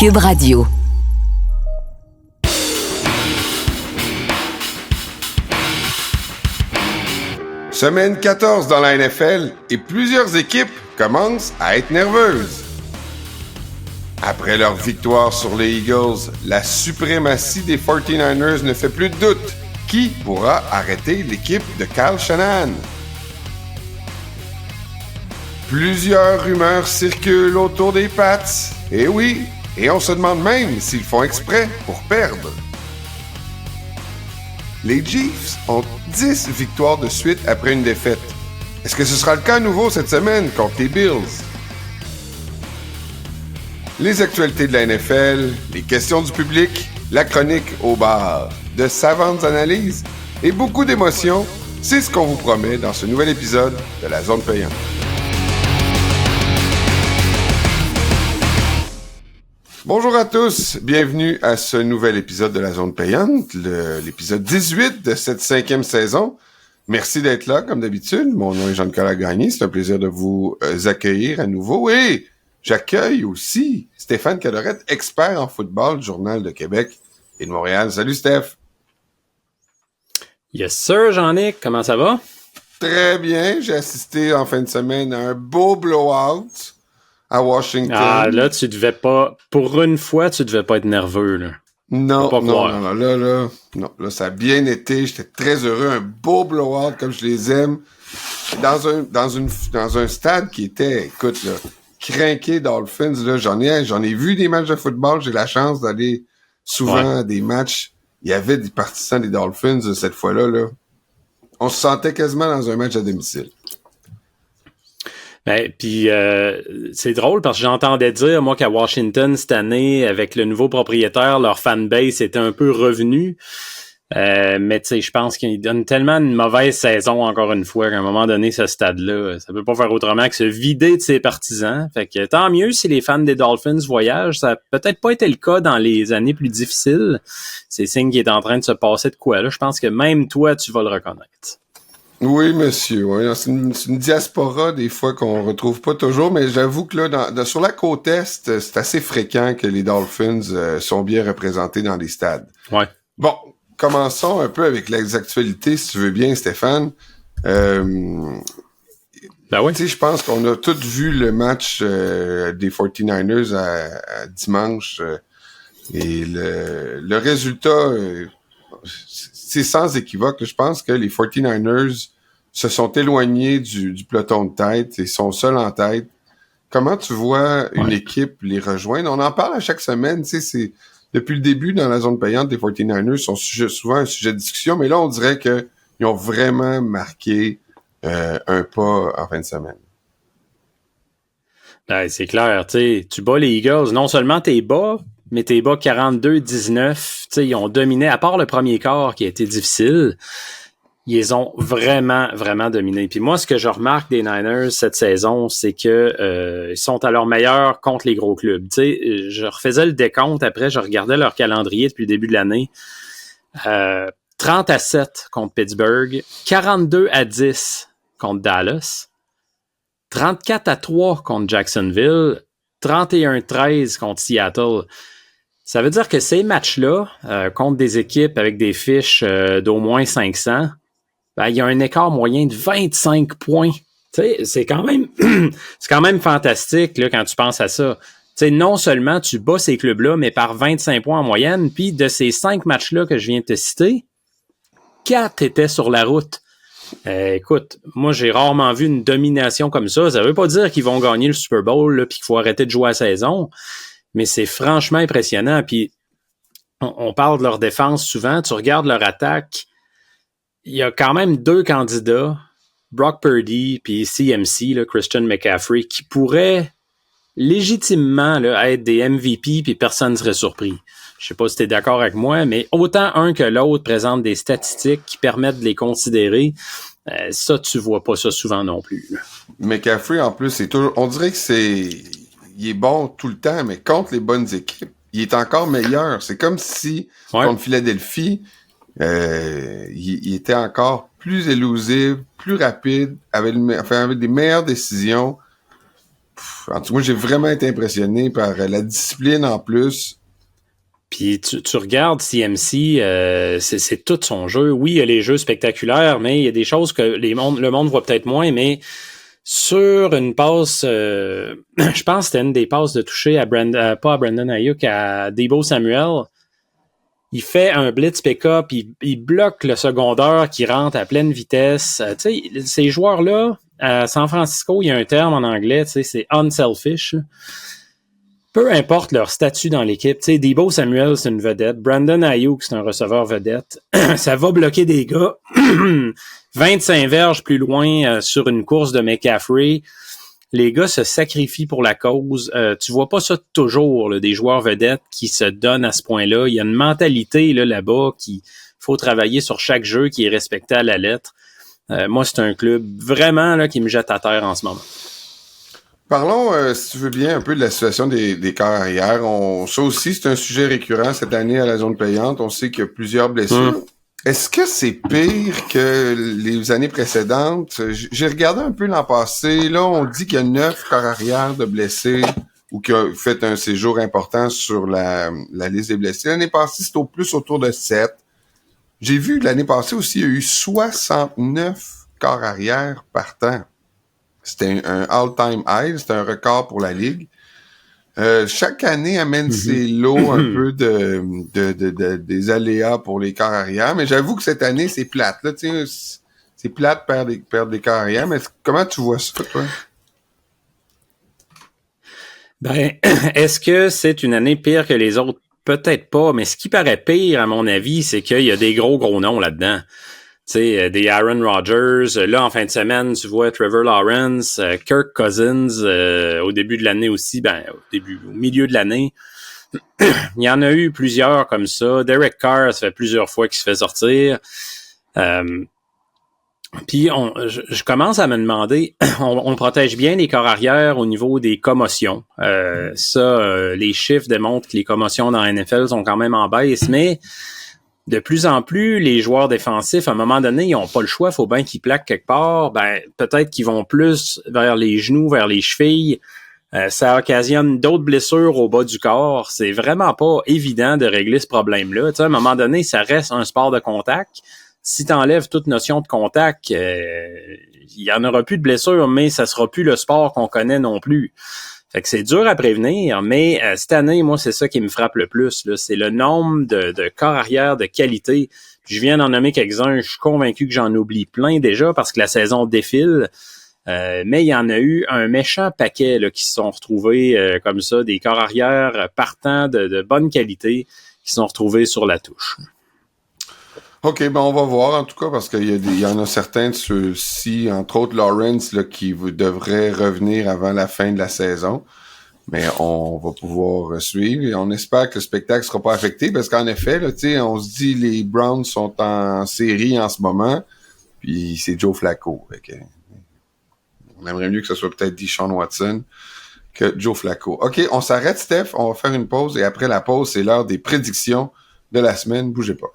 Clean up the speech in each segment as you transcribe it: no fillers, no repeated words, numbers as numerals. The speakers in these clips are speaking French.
Cube Radio. Semaine 14 dans la NFL et plusieurs équipes commencent à être nerveuses. Après leur victoire sur les Eagles, la suprématie des 49ers ne fait plus de doute. Qui pourra arrêter l'équipe de Kyle Shanahan? Plusieurs rumeurs circulent autour des Pats. Et oui, et on se demande même s'ils font exprès pour perdre. Les Chiefs ont 10 victoires de suite après une défaite. Est-ce que ce sera le cas à nouveau cette semaine contre les Bills? Les actualités de la NFL, les questions du public, la chronique au bar, de savantes analyses et beaucoup d'émotions, c'est ce qu'on vous promet dans ce nouvel épisode de la Zone Payante. Bonjour à tous, bienvenue à ce nouvel épisode de la Zone Payante, l'épisode 18 de cette 5e saison. Merci d'être là, comme d'habitude. Mon nom est Jean-Nicolas Gagné, c'est un plaisir de vous accueillir à nouveau. Et j'accueille aussi Stéphane Cadorette, expert en football, Journal de Québec et de Montréal. Salut Steph! Yes sir, Jean-Nic, comment ça va? Très bien, j'ai assisté en fin de semaine à un beau blowout à Washington. Ah, là, tu devais pas... Pour une fois, tu devais pas être nerveux, là. Non, là, ça a bien été. J'étais très heureux. Un beau blowout, comme je les aime. Dans un stade qui était, écoute, là, crinqué Dolphins, là. J'en ai vu des matchs de football. J'ai la chance d'aller souvent à des matchs. Il y avait des partisans des Dolphins cette fois-là, là. On se sentait quasiment dans un match à domicile. Ben, puis c'est drôle parce que j'entendais dire, moi, qu'à Washington, cette année, avec le nouveau propriétaire, leur fanbase était un peu revenue. Mais tu sais, je pense qu'ils donnent tellement une mauvaise saison, encore une fois, qu'à un moment donné, ce stade-là, ça peut pas faire autrement que se vider de ses partisans. Fait que tant mieux si les fans des Dolphins voyagent. Ça a peut-être pas été le cas dans les années plus difficiles. C'est signe qu'il est en train de se passer de quoi, là. Je pense que même toi, tu vas le reconnaître. Oui, monsieur. Oui. C'est une diaspora, des fois, qu'on retrouve pas toujours, mais j'avoue que là, sur la côte Est, c'est assez fréquent que les Dolphins sont bien représentés dans les stades. Ouais. Bon, commençons un peu avec les actualités, si tu veux bien, Stéphane. Ben oui. Tu sais, je pense qu'on a tous vu le match des 49ers à dimanche. Et le résultat... c'est sans équivoque. Je pense que les 49ers se sont éloignés du peloton de tête et sont seuls en tête. Comment tu vois une équipe les rejoindre? On en parle à chaque semaine. Tu sais, c'est depuis le début dans la zone payante, les 49ers sont souvent un sujet de discussion, mais là, on dirait qu'ils ont vraiment marqué un pas en fin de semaine. Ben, c'est clair. Tu bats les Eagles. Non seulement t'es bas, mais t'es bas 42-19. Ils ont dominé, à part le premier quart qui a été difficile, ils les ont vraiment, vraiment dominés. Puis moi, ce que je remarque des Niners cette saison, c'est que ils sont à leur meilleur contre les gros clubs. Je refaisais le décompte après, je regardais leur calendrier depuis le début de l'année. 30-7 contre Pittsburgh, 42-10 contre Dallas, 34-3 contre Jacksonville, 31-13 contre Seattle. Ça veut dire que ces matchs-là, contre des équipes avec des fiches d'au moins 500, ben, il y a un écart moyen de 25 points. C'est quand même fantastique là, quand tu penses à ça. Non seulement tu bats ces clubs-là, mais par 25 points en moyenne, puis de ces 5 matchs-là que je viens de te citer, 4 étaient sur la route. Écoute, moi, j'ai rarement vu une domination comme ça. Ça veut pas dire qu'ils vont gagner le Super Bowl là, puis qu'il faut arrêter de jouer à la saison. Mais c'est franchement impressionnant. Puis on parle de leur défense souvent. Tu regardes leur attaque. Il y a quand même 2 candidats, Brock Purdy puis CMC, là, Christian McCaffrey, qui pourraient légitimement là, être des MVP puis personne ne serait surpris. Je sais pas si tu es d'accord avec moi, mais autant un que l'autre présente des statistiques qui permettent de les considérer. Ça, tu vois pas ça souvent non plus. Là. McCaffrey, en plus, c'est toujours... On dirait que il est bon tout le temps, mais contre les bonnes équipes, il est encore meilleur. C'est comme si, contre Philadelphie, il était encore plus élusif, plus rapide, avec des meilleures décisions. En tout cas, moi, j'ai vraiment été impressionné par la discipline en plus. Puis tu regardes CMC, c'est tout son jeu. Oui, il y a les jeux spectaculaires, mais il y a des choses que le monde voit peut-être moins, mais sur une passe, je pense que c'était une des passes de toucher à pas à Brandon Ayuk, à Deebo Samuel. Il fait un blitz pick-up, il bloque le secondeur qui rentre à pleine vitesse. Tu sais, ces joueurs-là, à San Francisco, il y a un terme en anglais, tu sais, c'est unselfish. Peu importe leur statut dans l'équipe. Tu sais, Deebo Samuel, c'est une vedette. Brandon Ayuk, c'est un receveur vedette. Ça va bloquer des gars 25 verges plus loin sur une course de McCaffrey. Les gars se sacrifient pour la cause. Tu vois pas ça toujours, là, des joueurs vedettes qui se donnent à ce point-là. Il y a une mentalité là-bas qu'il faut travailler sur chaque jeu qui est respecté à la lettre. Moi, c'est un club vraiment là, qui me jette à terre en ce moment. Parlons, si tu veux bien, un peu de la situation des corps arrière. Ça aussi, c'est un sujet récurrent cette année à la zone payante. On sait qu'il y a plusieurs blessures. Est-ce que c'est pire que les années précédentes? J'ai regardé un peu l'an passé. Là, on dit qu'il y a 9 corps arrière de blessés ou qui ont fait un séjour important sur la liste des blessés. L'année passée, c'était plus autour de 7. J'ai vu l'année passée aussi, il y a eu 69 corps arrière partants. C'était un all-time high, c'était un record pour la Ligue. Chaque année amène ses lots un peu des aléas pour les corps arrière, mais j'avoue que cette année, c'est plate. Là, c'est plate perdre des corps arrière, mais comment tu vois ça, toi? Ben, est-ce que c'est une année pire que les autres? Peut-être pas, mais ce qui paraît pire, à mon avis, c'est qu'il y a des gros noms là-dedans. Tu sais, des Aaron Rodgers. Là, en fin de semaine, tu vois Trevor Lawrence, Kirk Cousins, au début de l'année aussi, au milieu de l'année. Il y en a eu plusieurs comme ça. Derek Carr, ça fait plusieurs fois qu'il se fait sortir. Puis, je commence à me demander, on protège bien les corps arrière au niveau des commotions. Les chiffres démontrent que les commotions dans la NFL sont quand même en baisse, mais de plus en plus, les joueurs défensifs, à un moment donné, ils n'ont pas le choix, il faut bien qu'ils plaquent quelque part. Peut-être qu'ils vont plus vers les genoux, vers les chevilles. Ça occasionne d'autres blessures au bas du corps. C'est vraiment pas évident de régler ce problème-là. Tu sais, à un moment donné, ça reste un sport de contact. Si tu enlèves toute notion de contact, il y en aura plus de blessures, mais ça sera plus le sport qu'on connaît non plus. Fait que c'est dur à prévenir, mais cette année, moi, c'est ça qui me frappe le plus. Là. C'est le nombre de corps arrière de qualité. Puis je viens d'en nommer quelques-uns. Je suis convaincu que j'en oublie plein déjà parce que la saison défile. Mais il y en a eu un méchant paquet là, qui se sont retrouvés comme ça, des corps arrière partants de bonne qualité qui se sont retrouvés sur la touche. OK, on va voir en tout cas parce qu'il y en a certains de ceux-ci, entre autres Lawrence, là, qui devraient revenir avant la fin de la saison. Mais on va pouvoir suivre et on espère que le spectacle sera pas affecté parce qu'en effet, là, on se dit les Browns sont en série en ce moment, puis c'est Joe Flacco. On aimerait mieux que ce soit peut-être Deshaun Watson que Joe Flacco. OK, on s'arrête, Steph, on va faire une pause et après la pause, c'est l'heure des prédictions de la semaine. Bougez pas.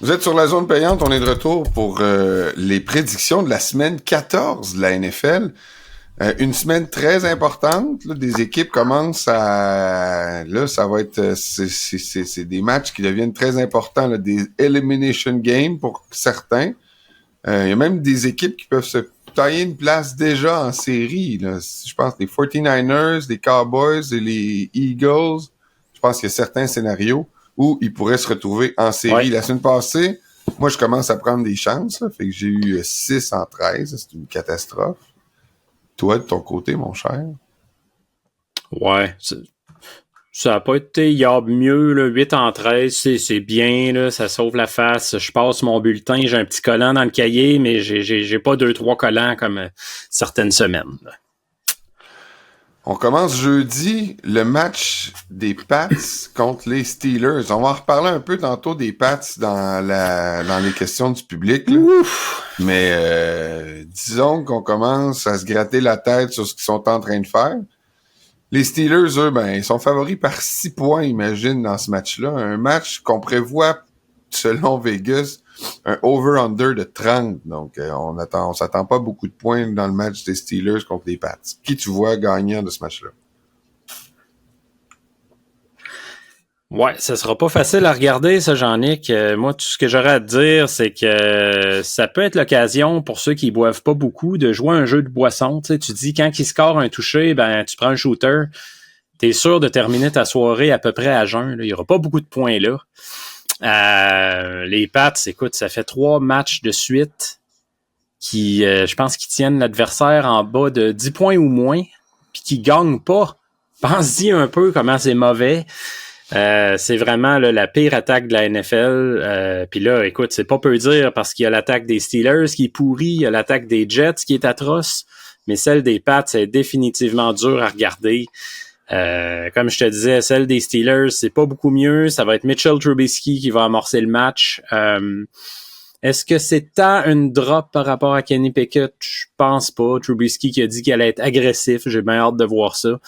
Vous êtes sur la zone payante, on est de retour pour les prédictions de la semaine 14 de la NFL. Une semaine très importante, là, des équipes commencent à... Là, ça va être... C'est des matchs qui deviennent très importants, là, des elimination games pour certains. Il y a même des équipes qui peuvent se tailler une place déjà en série. Là. Je pense les 49ers, les Cowboys et les Eagles. Je pense qu'il y a certains scénarios où ils pourraient se retrouver en série. Ouais. La semaine passée, moi, je commence à prendre des chances. Là, fait que j'ai eu 6 en 13. C'est une catastrophe. Toi, de ton côté, mon cher? Ouais. Ça n'a pas été mieux. Là, 8 en 13, c'est bien. Là, ça sauve la face. Je passe mon bulletin. J'ai un petit collant dans le cahier, mais j'ai pas 2-3 collants comme certaines semaines. Là. On commence jeudi le match des Pats contre les Steelers. On va en reparler un peu tantôt des Pats dans les questions du public. Là. Mais disons qu'on commence à se gratter la tête sur ce qu'ils sont en train de faire. Les Steelers, eux, ils sont favoris par 6 points, imagine, dans ce match-là. Un match qu'on prévoit, selon Vegas, un over-under de 30. Donc, on s'attend pas beaucoup de points dans le match des Steelers contre les Pats. Qui tu vois gagnant de ce match-là? Ouais, ça sera pas facile à regarder, ça, Jean-Nic. Moi, tout ce que j'aurais à te dire, c'est que ça peut être l'occasion pour ceux qui boivent pas beaucoup de jouer un jeu de boisson. Tu sais, tu dis quand ils scorent un toucher, ben tu prends un shooter. T'es sûr de terminer ta soirée à peu près à jeun. Là. Il y aura pas beaucoup de points là. Les Pats, écoute, ça fait 3 matchs de suite qui, je pense, qu'ils tiennent l'adversaire en bas de 10 points ou moins, puis qui gagnent pas. Pense-y un peu comment c'est mauvais. C'est vraiment là, la pire attaque de la NFL. Puis là, écoute, c'est pas peu dire parce qu'il y a l'attaque des Steelers qui est pourrie, il y a l'attaque des Jets qui est atroce, mais celle des Pats, c'est définitivement dur à regarder. Comme je te disais, celle des Steelers, c'est pas beaucoup mieux. Ça va être Mitchell Trubisky qui va amorcer le match. Est-ce que c'est tant une drop par rapport à Kenny Pickett? Je pense pas. Trubisky qui a dit qu'il allait être agressif. J'ai bien hâte de voir ça.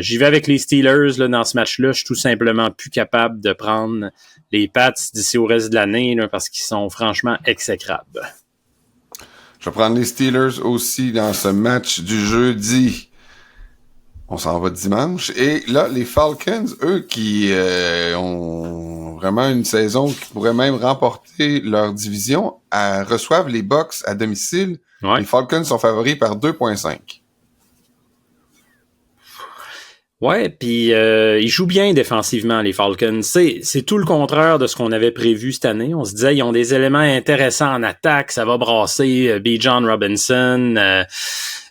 J'y vais avec les Steelers là, dans ce match-là. Je suis tout simplement plus capable de prendre les Pats d'ici au reste de l'année là, parce qu'ils sont franchement exécrables. Je vais prendre les Steelers aussi dans ce match du jeudi. On s'en va dimanche. Et là, les Falcons, eux, qui ont vraiment une saison qui pourrait même remporter leur division, reçoivent les Bucks à domicile. Ouais. Les Falcons sont favoris par 2,5. Ouais, puis ils jouent bien défensivement, les Falcons. C'est tout le contraire de ce qu'on avait prévu cette année. On se disait, ils ont des éléments intéressants en attaque, ça va brasser Bijan Robinson,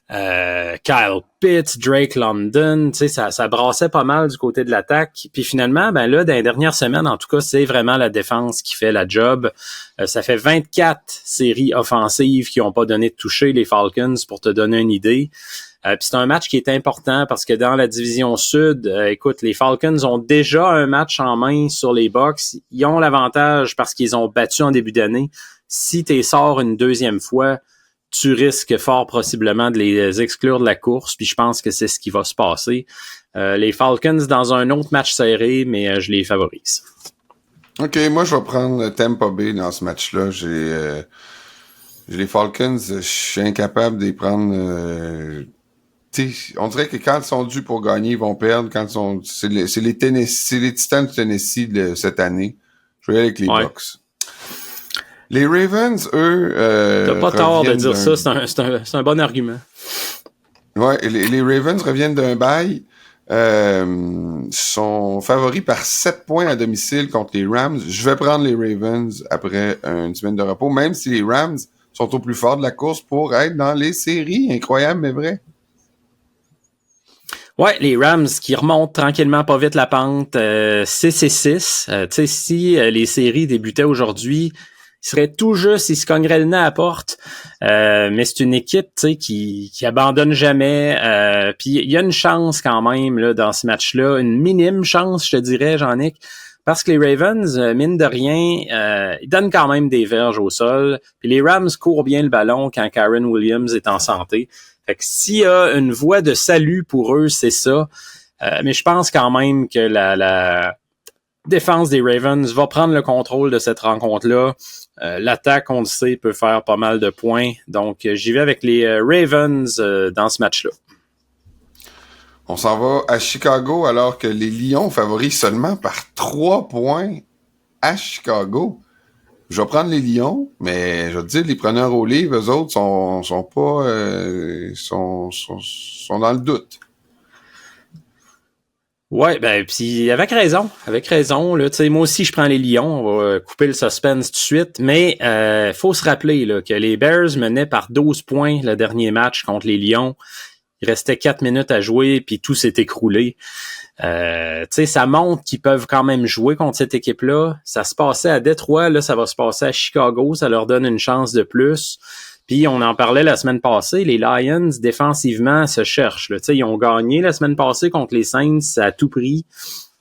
Kyle Pitts, Drake London, tu sais, ça brassait pas mal du côté de l'attaque. Puis finalement, ben là, dans les dernières semaines, en tout cas, c'est vraiment la défense qui fait la job. Ça fait 24 séries offensives qui n'ont pas donné de toucher les Falcons, pour te donner une idée. Puis c'est un match qui est important parce que dans la division sud, écoute, les Falcons ont déjà un match en main sur les Bucks. Ils ont l'avantage parce qu'ils ont battu en début d'année. Si tu les sors une deuxième fois, tu risques fort possiblement de les exclure de la course, puis je pense que c'est ce qui va se passer. Les Falcons dans un autre match serré, mais je les favorise. OK, moi je vais prendre Tampa Bay dans ce match-là. J'ai les Falcons, je suis incapable de les prendre. On dirait que quand ils sont dus pour gagner, ils vont perdre. C'est les Titans du Tennessee de cette année. Je vais aller avec les Bucks. Les Ravens, eux... T'as pas tort de dire ça, c'est un bon argument. Ouais, les Ravens reviennent d'un bye, sont favoris par 7 points à domicile contre les Rams. Je vais prendre les Ravens après une semaine de repos, même si les Rams sont au plus fort de la course pour être dans les séries. Incroyable, mais vrai. Ouais, les Rams qui remontent tranquillement pas vite la pente, 6-6. Tu sais, si les séries débutaient aujourd'hui, il serait tout juste, il se cognerait le nez à la porte. Mais c'est une équipe, tu sais, qui abandonne jamais. Puis il y a une chance quand même là dans ce match-là, une minime chance, je te dirais, Jean-Nic, parce que les Ravens, mine de rien, ils donnent quand même des verges au sol. Puis les Rams courent bien le ballon quand Kyren Williams est en santé. Fait que s'il y a une voie de salut pour eux, c'est ça. Mais je pense quand même que la défense des Ravens va prendre le contrôle de cette rencontre-là. L'attaque, on le sait, peut faire pas mal de points. Donc, j'y vais avec les Ravens dans ce match-là. On s'en va à Chicago alors que les Lions favorisent seulement par 3 points à Chicago. Je vais prendre les Lions, mais je veux dire, les preneurs au livre, eux autres sont pas sont dans le doute. Ouais, ben puis avec raison là, tu sais, moi aussi je prends les Lions, on va couper le suspense tout de suite, mais faut se rappeler là que les Bears menaient par 12 points le dernier match contre les Lions. Il restait 4 minutes à jouer puis tout s'est écroulé. Tu sais, ça montre qu'ils peuvent quand même jouer contre cette équipe-là. Ça se passait à Détroit, là ça va se passer à Chicago, ça leur donne une chance de plus. Puis on en parlait la semaine passée, les Lions défensivement se cherchent. Tu sais, ils ont gagné la semaine passée contre les Saints à tout prix.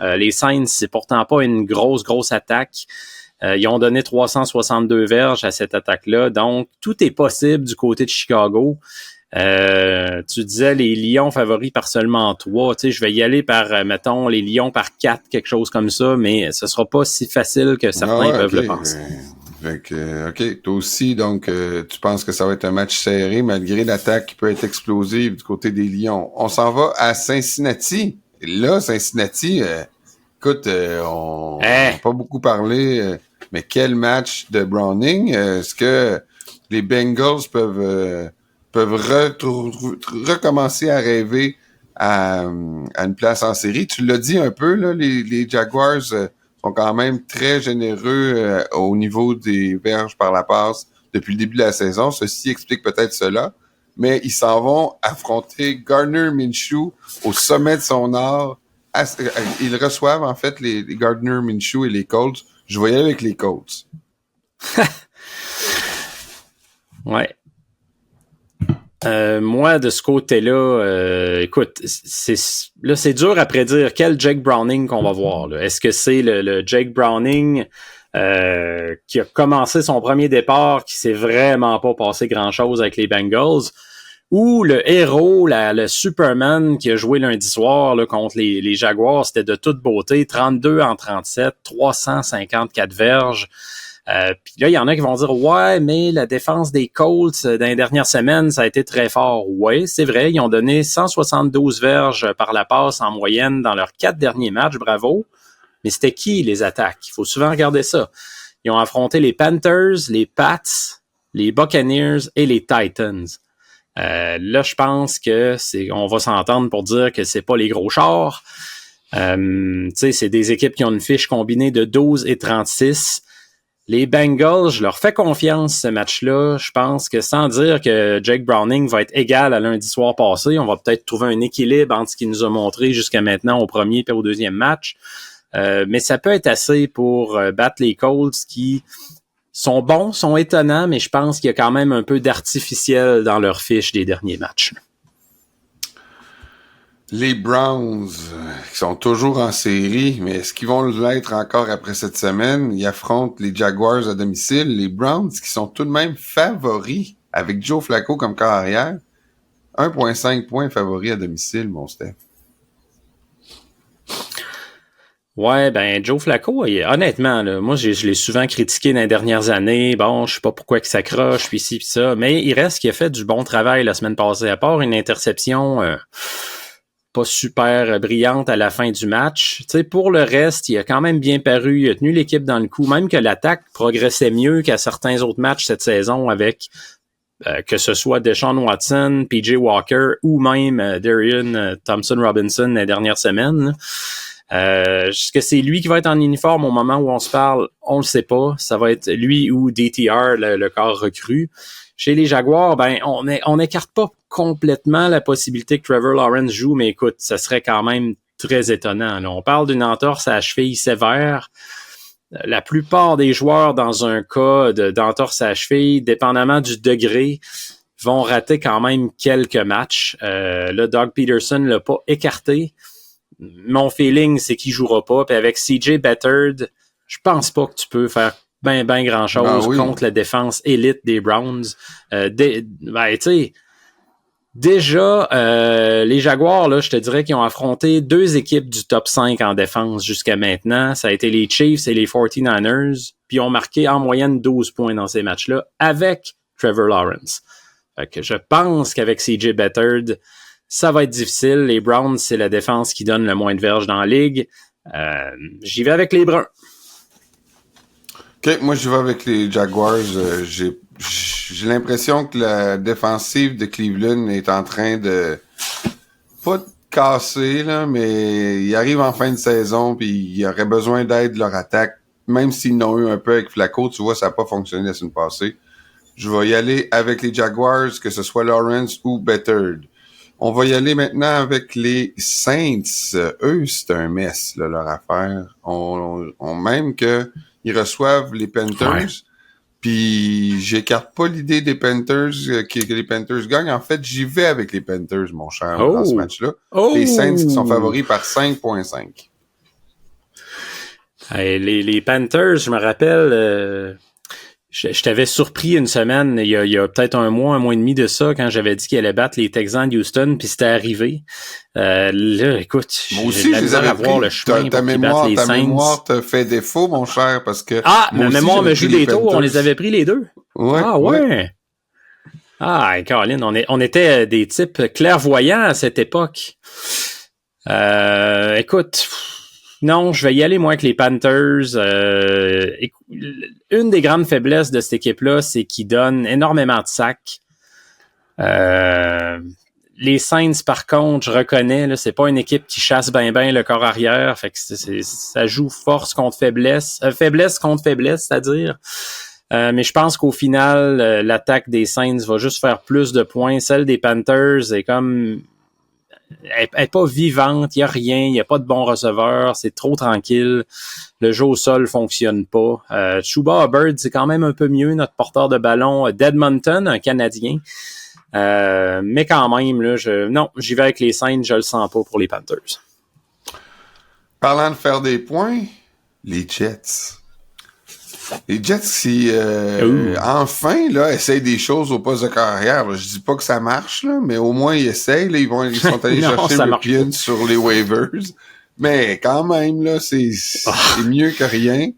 Les Saints, c'est pourtant pas une grosse attaque. Ils ont donné 362 verges à cette attaque-là. Donc, tout est possible du côté de Chicago. Tu disais les Lions favoris par seulement 3. Tu sais, je vais y aller par, mettons, les Lions par 4, quelque chose comme ça, mais ce sera pas si facile que certains peuvent le penser. Fait que, OK, toi aussi, donc, tu penses que ça va être un match serré malgré l'attaque qui peut être explosive du côté des Lions. On s'en va à Cincinnati. Et là, Cincinnati, écoute, on n'a pas beaucoup parlé, mais quel match de Browning. Est-ce que les Bengals peuvent recommencer à rêver à une place en série? Tu l'as dit un peu, là, les Jaguars sont quand même très généreux au niveau des verges par la passe depuis le début de la saison. Ceci explique peut-être cela. Mais ils s'en vont affronter Gardner Minshew au sommet de son art. Ils reçoivent en fait les Gardner Minshew et les Colts. Je voyais avec les Colts. Ouais. Moi, de ce côté-là, écoute, c'est dur à prédire quel Jake Browning qu'on va voir. Là. Est-ce que c'est le Jake Browning qui a commencé son premier départ, qui s'est vraiment pas passé grand-chose avec les Bengals, ou le héros, le Superman qui a joué lundi soir là, contre les Jaguars, c'était de toute beauté, 32-37, 354 verges. Puis là, il y en a qui vont dire « Ouais, mais la défense des Colts dans les dernières semaines, ça a été très fort. » Ouais, c'est vrai, ils ont donné 172 verges par la passe en moyenne dans leurs 4 derniers matchs, bravo. Mais c'était qui les attaques? Il faut souvent regarder ça. Ils ont affronté les Panthers, les Pats, les Buccaneers et les Titans. Là, je pense que on va s'entendre pour dire que c'est pas les gros chars. C'est des équipes qui ont une fiche combinée de 12 et 36. Les Bengals, je leur fais confiance ce match-là. Je pense que sans dire que Jake Browning va être égal à lundi soir passé, on va peut-être trouver un équilibre entre ce qu'il nous a montré jusqu'à maintenant au premier et au deuxième match. Mais ça peut être assez pour battre les Colts qui sont bons, sont étonnants, mais je pense qu'il y a quand même un peu d'artificiel dans leur fiche des derniers matchs. Les Browns, qui sont toujours en série, mais est-ce qu'ils vont l'être encore après cette semaine? Ils affrontent les Jaguars à domicile. Les Browns, qui sont tout de même favoris, avec Joe Flacco comme corps arrière. 1,5 points favoris à domicile, mon Steph. Ouais, ben Joe Flacco, honnêtement, là, moi je l'ai souvent critiqué dans les dernières années. Bon, je sais pas pourquoi il s'accroche, puis ci, puis ça, mais il reste qu'il a fait du bon travail la semaine passée, à part une interception pas super brillante à la fin du match. Tu sais, pour le reste, il a quand même bien paru, il a tenu l'équipe dans le coup, même que l'attaque progressait mieux qu'à certains autres matchs cette saison avec que ce soit Deshaun Watson, PJ Walker ou même Darian Thompson-Robinson les dernières semaines. Est-ce que c'est lui qui va être en uniforme au moment où on se parle? On le sait pas. Ça va être lui ou DTR, le corps recru. Chez les Jaguars, ben on n'écarte pas complètement la possibilité que Trevor Lawrence joue, mais écoute, ça serait quand même très étonnant. Là. On parle d'une entorse à la cheville sévère. La plupart des joueurs dans un cas d'entorse à la cheville, dépendamment du degré, vont rater quand même quelques matchs. Là, Doug Peterson l'a pas écarté. Mon feeling, c'est qu'il jouera pas. Puis avec CJ Beathard, je pense pas que tu peux faire ben grand-chose contre la défense élite des Browns. Tu sais, déjà, les Jaguars, là, je te dirais qu'ils ont affronté 2 équipes du top 5 en défense jusqu'à maintenant. Ça a été les Chiefs et les 49ers. Puis ils ont marqué en moyenne 12 points dans ces matchs-là avec Trevor Lawrence. Fait que je pense qu'avec CJ Beathard, ça va être difficile. Les Browns, c'est la défense qui donne le moins de verges dans la ligue. J'y vais avec les Bruns. OK, moi je vais avec les Jaguars. J'ai l'impression que la défensive de Cleveland est en train de pas de casser, là, mais ils arrivent en fin de saison puis ils auraient besoin d'aide de leur attaque. Même s'ils n'ont eu un peu avec Flacco, tu vois, ça n'a pas fonctionné la semaine passée. Je vais y aller avec les Jaguars, que ce soit Lawrence ou Beathard. On va y aller maintenant avec les Saints. Eux, c'est un mess, là, leur affaire. On même que ils reçoivent les Panthers. Ouais. Puis j'écarte pas l'idée des Panthers, que les Panthers gagnent. En fait, j'y vais avec les Panthers, mon cher, dans ce match-là. Les Saints qui sont favoris par 5,5. Hey, les Panthers, je me rappelle... Je t'avais surpris une semaine, il y a peut-être un mois et demi de ça, quand j'avais dit qu'il allait battre les Texans de Houston, puis c'était arrivé. Là, écoute, moi aussi, je les avais pris. Le chemin ta mémoire te fait défaut, mon cher, parce que... Ah, ma mémoire me joue des tours, on les avait pris les deux. Ouais, ah ouais. Ah, Caroline, on était des types clairvoyants à cette époque. Écoute... Non, je vais y aller, moi, avec les Panthers. Une des grandes faiblesses de cette équipe-là, c'est qu'ils donnent énormément de sacs. Les Saints, par contre, je reconnais, là, c'est pas une équipe qui chasse bien le corps arrière. Fait que ça joue force contre faiblesse. Faiblesse contre faiblesse, c'est-à-dire. Mais je pense qu'au final, l'attaque des Saints va juste faire plus de points. Celle des Panthers est comme... Elle est pas vivante, il y a rien, il y a pas de bon receveur, c'est trop tranquille. Le jeu au sol fonctionne pas. Chuba Hubbard, c'est quand même un peu mieux, notre porteur de ballon d'Edmonton, un Canadien. Mais quand même, là, j'y vais avec les Saints, je le sens pas pour les Panthers. Parlant de faire des points, les Jets. Les Jets qui, enfin, là, essayent des choses au poste de carrière. Là. Je dis pas que ça marche, là, mais au moins, ils essayent. Là, ils sont allés chercher Ripien sur les waivers. Mais quand même, là, c'est mieux que rien.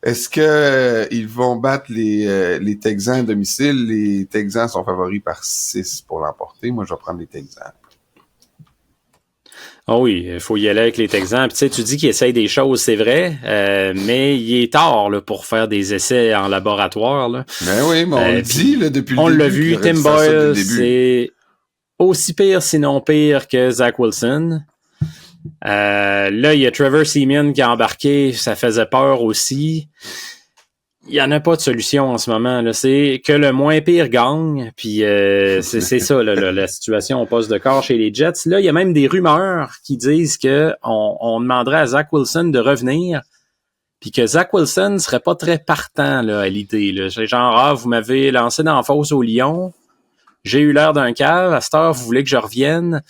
Est-ce que ils vont battre les Texans à domicile? Les Texans sont favoris par 6 pour l'emporter. Moi, je vais prendre les Texans. Oh oui, il faut y aller avec les Texans. Puis, tu dis qu'ils essayent des choses, c'est vrai, mais il est tard là, pour faire des essais en laboratoire. Là. Ben oui, mais on le dit là, depuis le début. On l'a vu, Tim Boyle, c'est aussi pire, sinon pire que Zach Wilson. Là, il y a Trevor Siemian qui a embarqué, ça faisait peur aussi. Il n'y en a pas de solution en ce moment. Là. C'est que le moins pire gagne. Puis c'est ça, la situation au poste de corps chez les Jets. Là, il y a même des rumeurs qui disent que on demanderait à Zach Wilson de revenir. Puis que Zach Wilson serait pas très partant là, à l'idée. Là. Genre, vous m'avez lancé dans la fosse au Lion. J'ai eu l'air d'un cave. À cette heure, vous voulez que je revienne.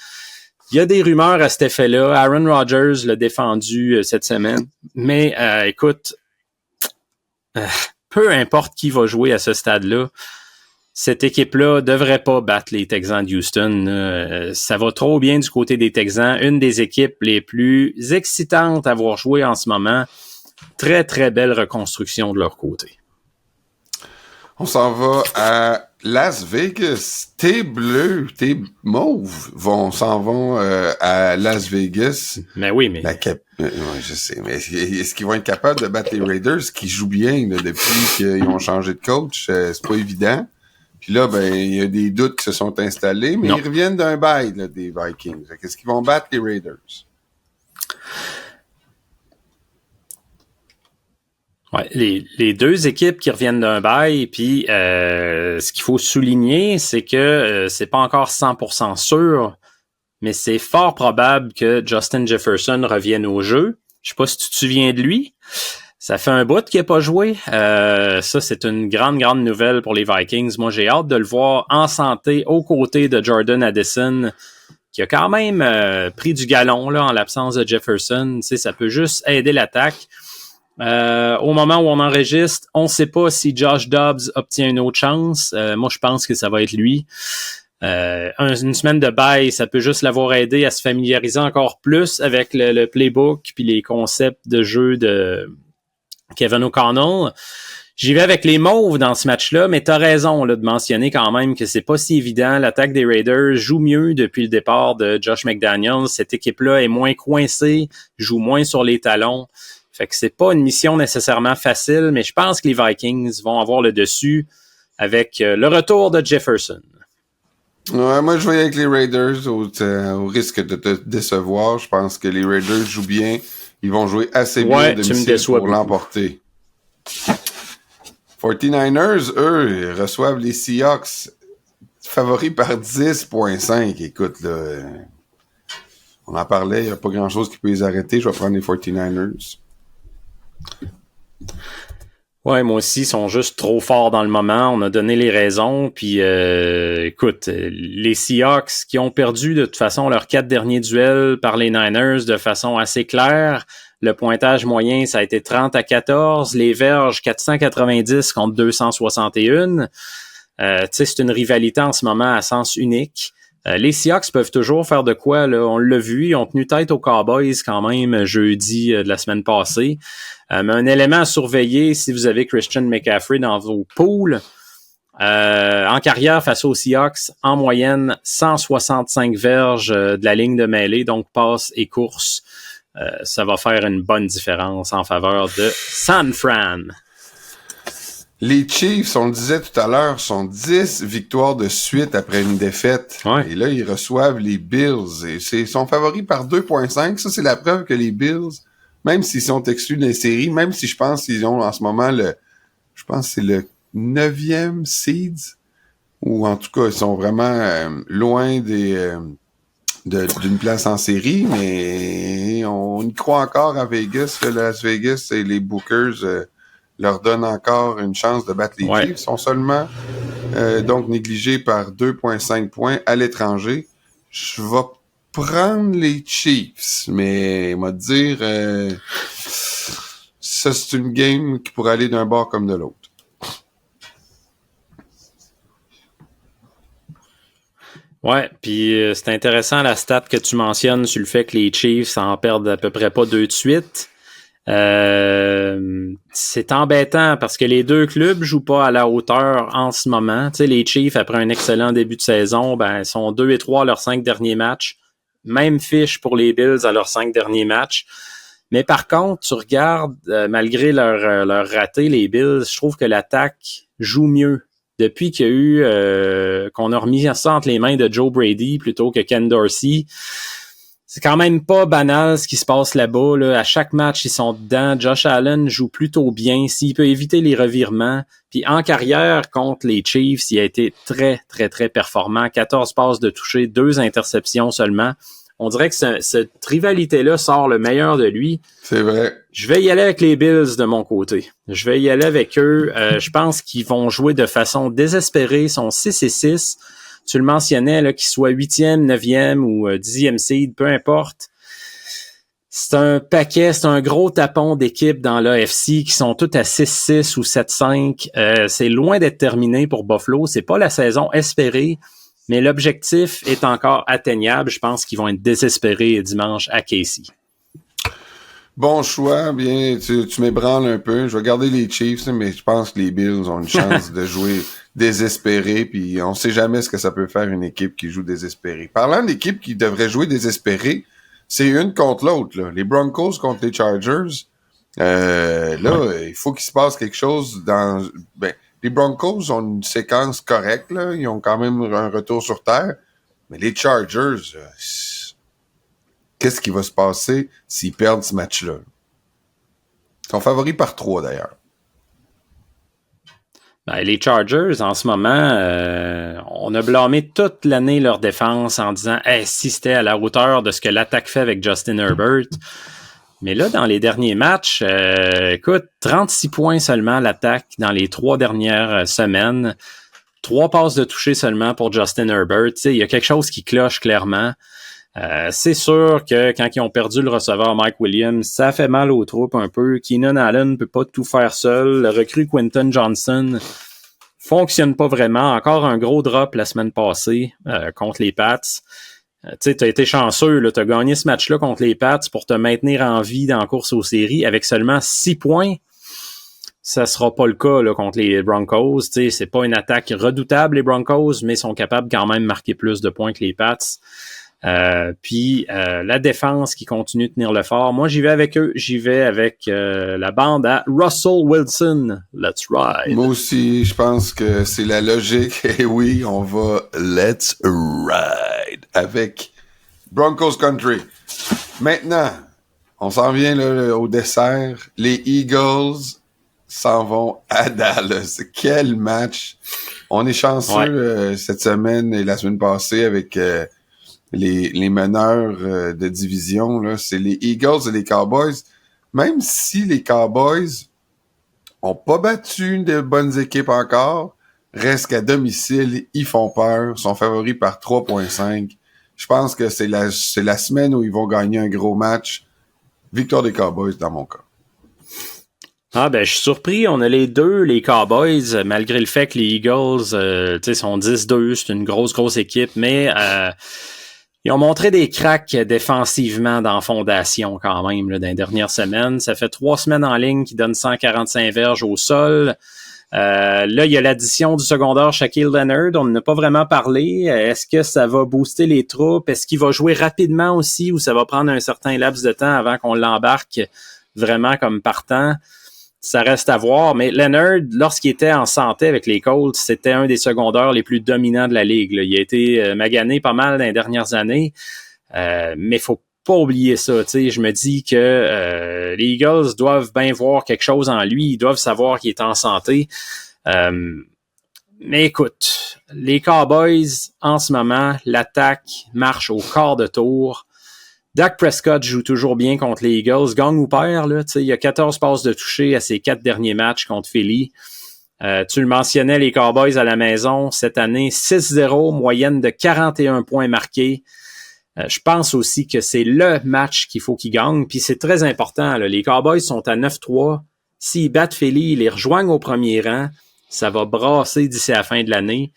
Il y a des rumeurs à cet effet-là. Aaron Rodgers l'a défendu cette semaine. Mais écoute... peu importe qui va jouer à ce stade-là, cette équipe-là devrait pas battre les Texans de Houston. Ça va trop bien du côté des Texans. Une des équipes les plus excitantes à voir jouer en ce moment. Très, très belle reconstruction de leur côté. On s'en va à Las Vegas. Tes bleus, tes mauves s'en vont à Las Vegas. Mais oui, mais... Ouais, je sais, mais est-ce qu'ils vont être capables de battre les Raiders qui jouent bien là, depuis qu'ils ont changé de coach? C'est pas évident. Puis là, ben, il y a des doutes qui se sont installés, mais ils reviennent d'un bail là, des Vikings. Est-ce qu'ils vont battre les Raiders? Ouais, les deux équipes qui reviennent d'un bail, puis ce qu'il faut souligner, c'est que c'est pas encore 100% sûr, mais c'est fort probable que Justin Jefferson revienne au jeu. Je sais pas si tu te souviens de lui. Ça fait un bout qu'il n'a pas joué. Ça, c'est une grande nouvelle pour les Vikings. Moi, j'ai hâte de le voir en santé aux côtés de Jordan Addison, qui a quand même pris du galon là, en l'absence de Jefferson. Tu sais, ça peut juste aider l'attaque. Au moment où on enregistre, on ne sait pas si Josh Dobbs obtient une autre chance. Moi, je pense que ça va être lui. Une semaine de bye, ça peut juste l'avoir aidé à se familiariser encore plus avec le playbook puis les concepts de jeu de Kevin O'Connell. J'y vais avec les Mauves dans ce match-là, mais t'as raison là, de mentionner quand même que c'est pas si évident. L'attaque des Raiders joue mieux depuis le départ de Josh McDaniels. Cette équipe-là est moins coincée, joue moins sur les talons. Fait que c'est pas une mission nécessairement facile, mais je pense que les Vikings vont avoir le dessus avec le retour de Jefferson. Ouais, moi, je vais avec les Raiders au risque de te décevoir. Je pense que les Raiders jouent bien. Ils vont jouer assez bien à domicile pour l'emporter. 49ers, eux, reçoivent les Seahawks favoris par 10.5. Écoute, là, on en parlait, il n'y a pas grand-chose qui peut les arrêter. Je vais prendre les 49ers. Ouais, moi aussi, ils sont juste trop forts dans le moment. On a donné les raisons. Puis, écoute, les Seahawks qui ont perdu de toute façon leurs 4 derniers duels par les Niners de façon assez claire, Le pointage moyen, ça a été 30-14. Les verges, 490 contre 261. C'est une rivalité en ce moment à sens unique. Les Seahawks peuvent toujours faire de quoi, là. On l'a vu, ils ont tenu tête aux Cowboys quand même jeudi de la semaine passée. Mais un élément à surveiller si vous avez Christian McCaffrey dans vos pools. En carrière face aux Seahawks, en moyenne, 165 verges de la ligne de mêlée, donc passe et course. Ça va faire une bonne différence en faveur de San Fran. Les Chiefs, on le disait tout à l'heure, sont 10 victoires de suite après une défaite. Ouais. Et là, ils reçoivent les Bills. Et ils sont favoris par 2,5. Ça, c'est la preuve que les Bills, même s'ils sont exclus des séries, même si je pense qu'ils ont en ce moment je pense que c'est le 9e seed, ou en tout cas, ils sont vraiment loin d'une place en série, mais on y croit encore à Vegas, que Las Vegas et les Bookers leur donnent encore une chance de battre les Chiefs. Ils sont seulement donc négligés par 2,5 points à l'étranger. Je vais prendre les Chiefs, mais on va dire ça, c'est une game qui pourrait aller d'un bord comme de l'autre. Ouais, puis c'est intéressant la stat que tu mentionnes sur le fait que les Chiefs en perdent à peu près pas 2 de suite. C'est embêtant parce que les deux clubs jouent pas à la hauteur en ce moment. Tu sais, les Chiefs, après un excellent début de saison, ils sont 2-3 à leurs 5 derniers matchs. Même fiche pour les Bills à leurs 5 derniers matchs. Mais par contre, tu regardes, malgré leur raté, les Bills, je trouve que l'attaque joue mieux. Depuis qu'il y a eu qu'on a remis ça entre les mains de Joe Brady plutôt que Ken Dorsey, c'est quand même pas banal ce qui se passe là-bas. Là. À chaque match, ils sont dedans. Josh Allen joue plutôt bien. S'il peut éviter les revirements. Puis en carrière, contre les Chiefs, il a été très, très, très performant. 14 passes de toucher, 2 interceptions seulement. On dirait que cette rivalité-là sort le meilleur de lui. C'est vrai. Je vais y aller avec les Bills de mon côté. Je vais y aller avec eux. Je pense qu'ils vont jouer de façon désespérée. Ils sont 6-6. Tu le mentionnais, là, qu'ils soient 8e, 9e ou 10e seed, peu importe. C'est un paquet, c'est un gros tapon d'équipes dans l'AFC qui sont toutes à 6-6 ou 7-5. C'est loin d'être terminé pour Buffalo. C'est pas la saison espérée. Mais l'objectif est encore atteignable. Je pense qu'ils vont être désespérés dimanche à KC. Bon choix. Bien, tu m'ébranles un peu. Je vais garder les Chiefs, mais je pense que les Bills ont une chance de jouer désespéré. Puis on sait jamais ce que ça peut faire une équipe qui joue désespérée. Parlant d'équipe qui devrait jouer désespérée, c'est une contre l'autre. Là. Les Broncos contre les Chargers. Il faut qu'il se passe quelque chose dans... les Broncos ont une séquence correcte, là. Ils ont quand même un retour sur terre. Mais les Chargers, qu'est-ce qui va se passer s'ils perdent ce match-là? Ils sont favoris par 3, d'ailleurs. Les Chargers, en ce moment, on a blâmé toute l'année leur défense en disant « si c'était à la hauteur de ce que l'attaque fait avec Justin Herbert ». Mais là, dans les derniers matchs, 36 points seulement l'attaque dans les 3 dernières semaines. 3 passes de toucher seulement pour Justin Herbert. Il y a quelque chose qui cloche clairement. C'est sûr que quand ils ont perdu le receveur Mike Williams, ça fait mal aux troupes un peu. Keenan Allen ne peut pas tout faire seul. Le recrue Quentin Johnson fonctionne pas vraiment. Encore un gros drop la semaine passée contre les Pats. Tu as été chanceux, tu as gagné ce match-là contre les Pats pour te maintenir en vie dans la course aux séries avec seulement 6 points. Ça sera pas le cas là, contre les Broncos. C'est pas une attaque redoutable, les Broncos, mais sont capables quand même de marquer plus de points que les Pats. Puis la défense qui continue de tenir le fort. Moi, j'y vais avec eux. J'y vais avec la bande à Russell Wilson. Let's ride. Moi aussi, je pense que c'est la logique. Et oui, on va let's ride avec Broncos Country. Maintenant, on s'en vient là, au dessert. Les Eagles s'en vont à Dallas. Quel match! On est chanceux cette semaine et la semaine passée avec... les meneurs de division, là, c'est les Eagles et les Cowboys. Même si les Cowboys ont pas battu de bonnes équipes encore, restent qu'à domicile, ils font peur, sont favoris par 3,5. Je pense que c'est la semaine où ils vont gagner un gros match. Victoire des Cowboys dans mon cas. Ah ben je suis surpris, on a les deux, les Cowboys, malgré le fait que les Eagles sont 10-2, c'est une grosse équipe, mais ils ont montré des cracks défensivement dans la fondation quand même là, dans les dernières semaines. Ça fait 3 semaines en ligne qu'ils donnent 145 verges au sol. Là, il y a l'addition du secondaire Shaquille Leonard, on n'a pas vraiment parlé. Est-ce que ça va booster les troupes? Est-ce qu'il va jouer rapidement aussi ou ça va prendre un certain laps de temps avant qu'on l'embarque vraiment comme partant? Ça reste à voir, mais Leonard, lorsqu'il était en santé avec les Colts, c'était un des secondaires les plus dominants de la ligue. Là. Il a été magané pas mal dans les dernières années, mais faut pas oublier ça. Je me dis que les Eagles doivent bien voir quelque chose en lui, ils doivent savoir qu'il est en santé. Mais écoute, les Cowboys, en ce moment, l'attaque marche au quart de tour. Dak Prescott joue toujours bien contre les Eagles. Gagne ou perd, là, il y a 14 passes de toucher à ses 4 derniers matchs contre Philly. Tu le mentionnais, les Cowboys à la maison, cette année, 6-0, moyenne de 41 points marqués. Je pense aussi que c'est le match qu'il faut qu'ils gagnent. Puis c'est très important. Là. Les Cowboys sont à 9-3. S'ils battent Philly, ils les rejoignent au premier rang. Ça va brasser d'ici à la fin de l'année.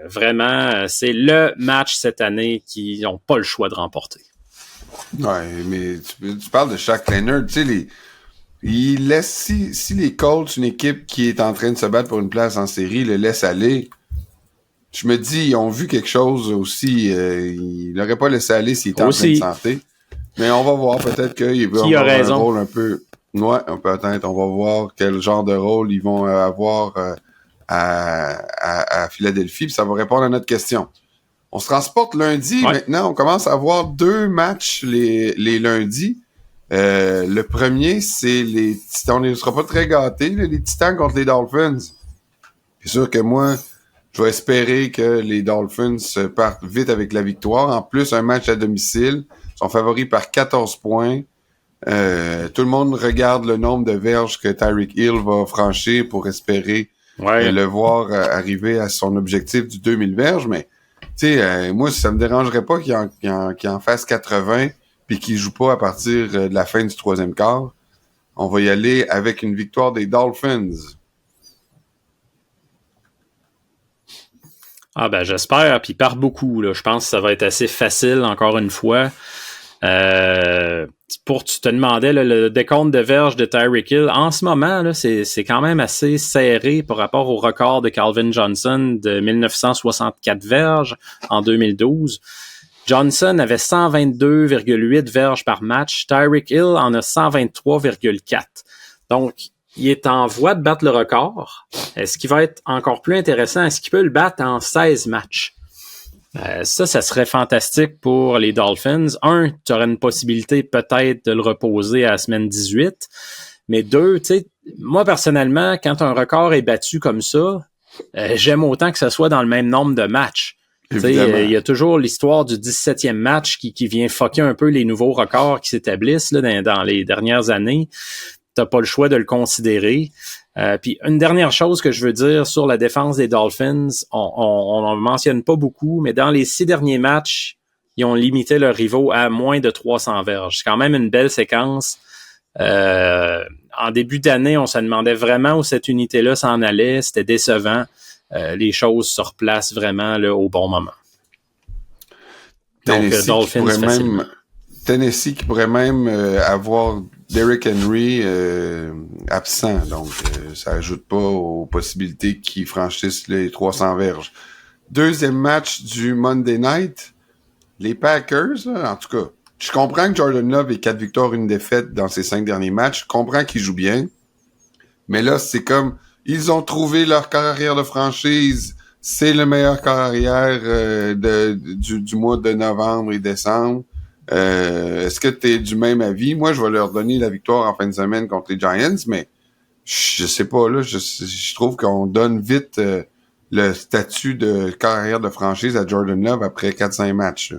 Vraiment, c'est le match cette année qu'ils n'ont pas le choix de remporter. Ouais, mais tu parles de Shaq Leonard, tu sais, il laisse, si les Colts, une équipe qui est en train de se battre pour une place en série, le laisse aller, je me dis, ils ont vu quelque chose aussi, il l'aurait pas laissé aller s'il était aussi en pleine santé. Mais on va voir, peut-être qu'il va avoir un rôle un peu, ouais, peut-être, on va voir quel genre de rôle ils vont avoir, à Philadelphie, puis ça va répondre à notre question. On se transporte lundi, Maintenant, on commence à avoir 2 matchs les lundis. Le premier, c'est les Titans. On ne sera pas très gâtés, les Titans contre les Dolphins. C'est sûr que moi, je vais espérer que les Dolphins partent vite avec la victoire. En plus, un match à domicile. Ils sont favoris par 14 points. Tout le monde regarde le nombre de verges que Tyreek Hill va franchir pour espérer le voir arriver à son objectif du 2000 verges, mais tu sais, moi, ça me dérangerait pas qu'il en fasse 80 puis qu'il joue pas à partir de la fin du 3e quart. On va y aller avec une victoire des Dolphins. Ah ben j'espère, puis par beaucoup. Là. Je pense que ça va être assez facile, encore une fois. Tu te demandais là, le décompte de verges de Tyreek Hill. En ce moment, là, c'est quand même assez serré par rapport au record de Calvin Johnson de 1964 verges en 2012. Johnson avait 122,8 verges par match. Tyreek Hill en a 123,4. Donc, il est en voie de battre le record. Est-ce qu'il va être encore plus intéressant? Est-ce qu'il peut le battre en 16 matchs? Ça serait fantastique pour les Dolphins. Tu aurais une possibilité peut-être de le reposer à la semaine 18. Mais 2, tu sais, moi personnellement, quand un record est battu comme ça, j'aime autant que ce soit dans le même nombre de matchs. Il y a toujours l'histoire du 17e match qui vient fucker un peu les nouveaux records qui s'établissent là, dans les dernières années. T'as pas le choix de le considérer. Puis une dernière chose que je veux dire sur la défense des Dolphins, on en mentionne pas beaucoup, mais dans les 6 derniers matchs, ils ont limité leurs rivaux à moins de 300 verges. C'est quand même une belle séquence. En début d'année, on se demandait vraiment où cette unité-là s'en allait. C'était décevant. Les choses se replacent vraiment là, au bon moment. Donc, Dolphins Tennessee qui pourrait même avoir Derrick Henry absent, donc ça ajoute pas aux possibilités qu'ils franchissent les 300 verges. Deuxième match du Monday Night, les Packers, là, en tout cas, je comprends que Jordan Love ait 4 victoires, 1 défaite dans ses 5 derniers matchs, je comprends qu'il joue bien, mais là, c'est comme, ils ont trouvé leur carrière de franchise, c'est le meilleur carrière du mois de novembre et décembre. Est-ce que tu es du même avis? Moi, je vais leur donner la victoire en fin de semaine contre les Giants, mais je sais pas, là, je trouve qu'on donne vite le statut de carrière de franchise à Jordan Love après 4-5 matchs. Là.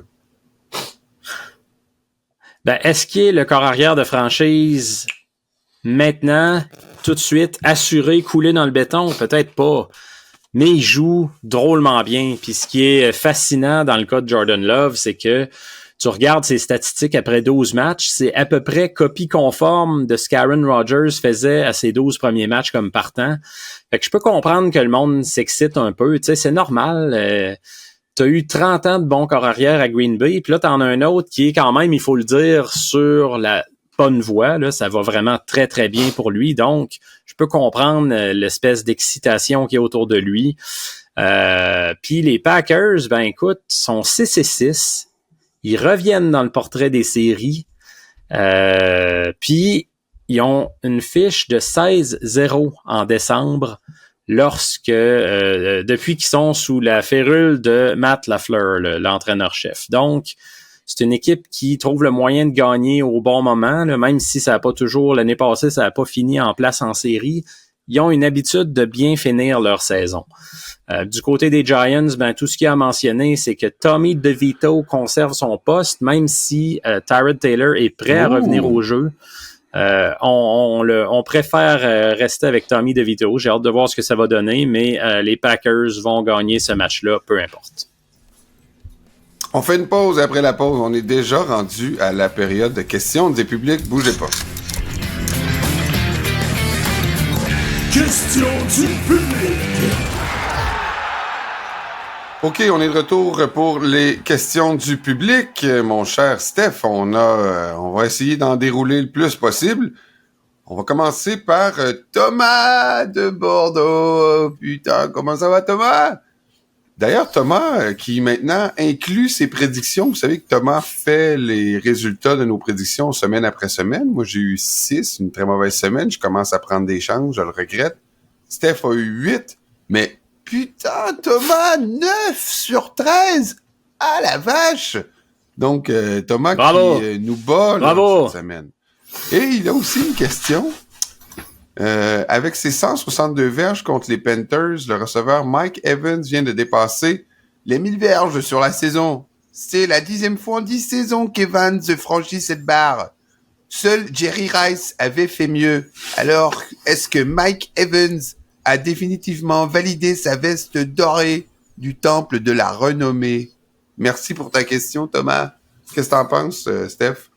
Ben, est-ce qu'il est le corps arrière de franchise maintenant, tout de suite, assuré, coulé dans le béton? Peut-être pas. Mais il joue drôlement bien. Puis ce qui est fascinant dans le cas de Jordan Love, c'est que Tu regardes ses statistiques après 12 matchs, c'est à peu près copie conforme de ce qu'Aaron Rodgers faisait à ses 12 premiers matchs comme partant. Fait que je peux comprendre que le monde s'excite un peu. Tu sais, c'est normal. T'as eu 30 ans de bon corps arrière à Green Bay, puis là, t'en as un autre qui est quand même, il faut le dire, sur la bonne voie. Là, ça va vraiment très, très bien pour lui. Donc, je peux comprendre l'espèce d'excitation qui est autour de lui. Puis les Packers, ben écoute, sont 6-6. Ils reviennent dans le portrait des séries. Puis, ils ont une fiche de 16-0 en décembre depuis qu'ils sont sous la férule de Matt LaFleur, l'entraîneur-chef. Donc, c'est une équipe qui trouve le moyen de gagner au bon moment, là, même si ça n'a pas toujours, l'année passée, ça n'a pas fini en place en série. Ils ont une habitude de bien finir leur saison. Du côté des Giants, ben tout ce qu'il a mentionné, c'est que Tommy DeVito conserve son poste, même si Tyrod Taylor est prêt à revenir au jeu. On préfère rester avec Tommy DeVito. J'ai hâte de voir ce que ça va donner, mais les Packers vont gagner ce match-là, peu importe. On fait une pause. Après la pause, on est déjà rendu à la période de questions des publics. Bougez pas. Questions du public. OK, on est de retour pour les questions du public. Mon cher Steph, on va essayer d'en dérouler le plus possible. On va commencer par Thomas de Bordeaux. Putain, comment ça va, Thomas? D'ailleurs, Thomas, qui maintenant inclut ses prédictions. Vous savez que Thomas fait les résultats de nos prédictions semaine après semaine. Moi, j'ai eu 6, une très mauvaise semaine. Je commence à prendre des chances, je le regrette. Steph a eu 8, mais putain, Thomas, 9/13! Ah, la vache! Donc, Thomas Bravo. qui nous bat là, cette semaine. Et il a aussi une question. Avec ses 162 verges contre les Panthers, le receveur Mike Evans vient de dépasser les 1000 verges sur la saison. C'est la 10e fois en 10 saisons qu'Evans franchit cette barre. Seul Jerry Rice avait fait mieux. Alors, est-ce que Mike Evans a définitivement validé sa veste dorée du temple de la renommée? Merci pour ta question, Thomas. Qu'est-ce que t'en penses, Steph?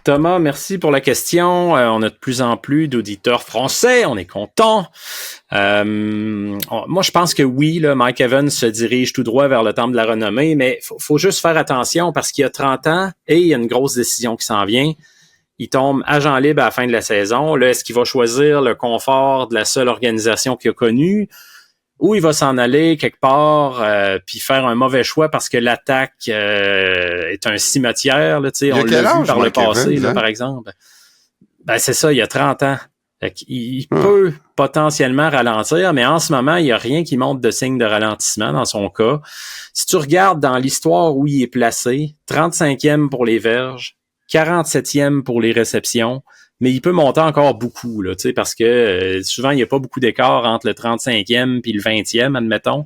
Thomas, merci pour la question. On a de plus en plus d'auditeurs français. On est content. Moi, je pense que oui, là, Mike Evans se dirige tout droit vers le temple de la renommée, mais faut juste faire attention parce qu'il y a 30 ans et il y a une grosse décision qui s'en vient. Il tombe agent libre à la fin de la saison. Là, est-ce qu'il va choisir le confort de la seule organisation qu'il a connue ou il va s'en aller quelque part puis faire un mauvais choix parce que l'attaque est un cimetière. Là, on l'a vu par le passé, là, par exemple. Ben, c'est ça, il y a 30 ans. Il peut potentiellement ralentir, mais en ce moment, il n'y a rien qui montre de signe de ralentissement dans son cas. Si tu regardes dans l'histoire où il est placé, 35e pour les verges, 47e pour les réceptions, mais il peut monter encore beaucoup, là, parce que souvent, il n'y a pas beaucoup d'écart entre le 35e et le 20e, admettons.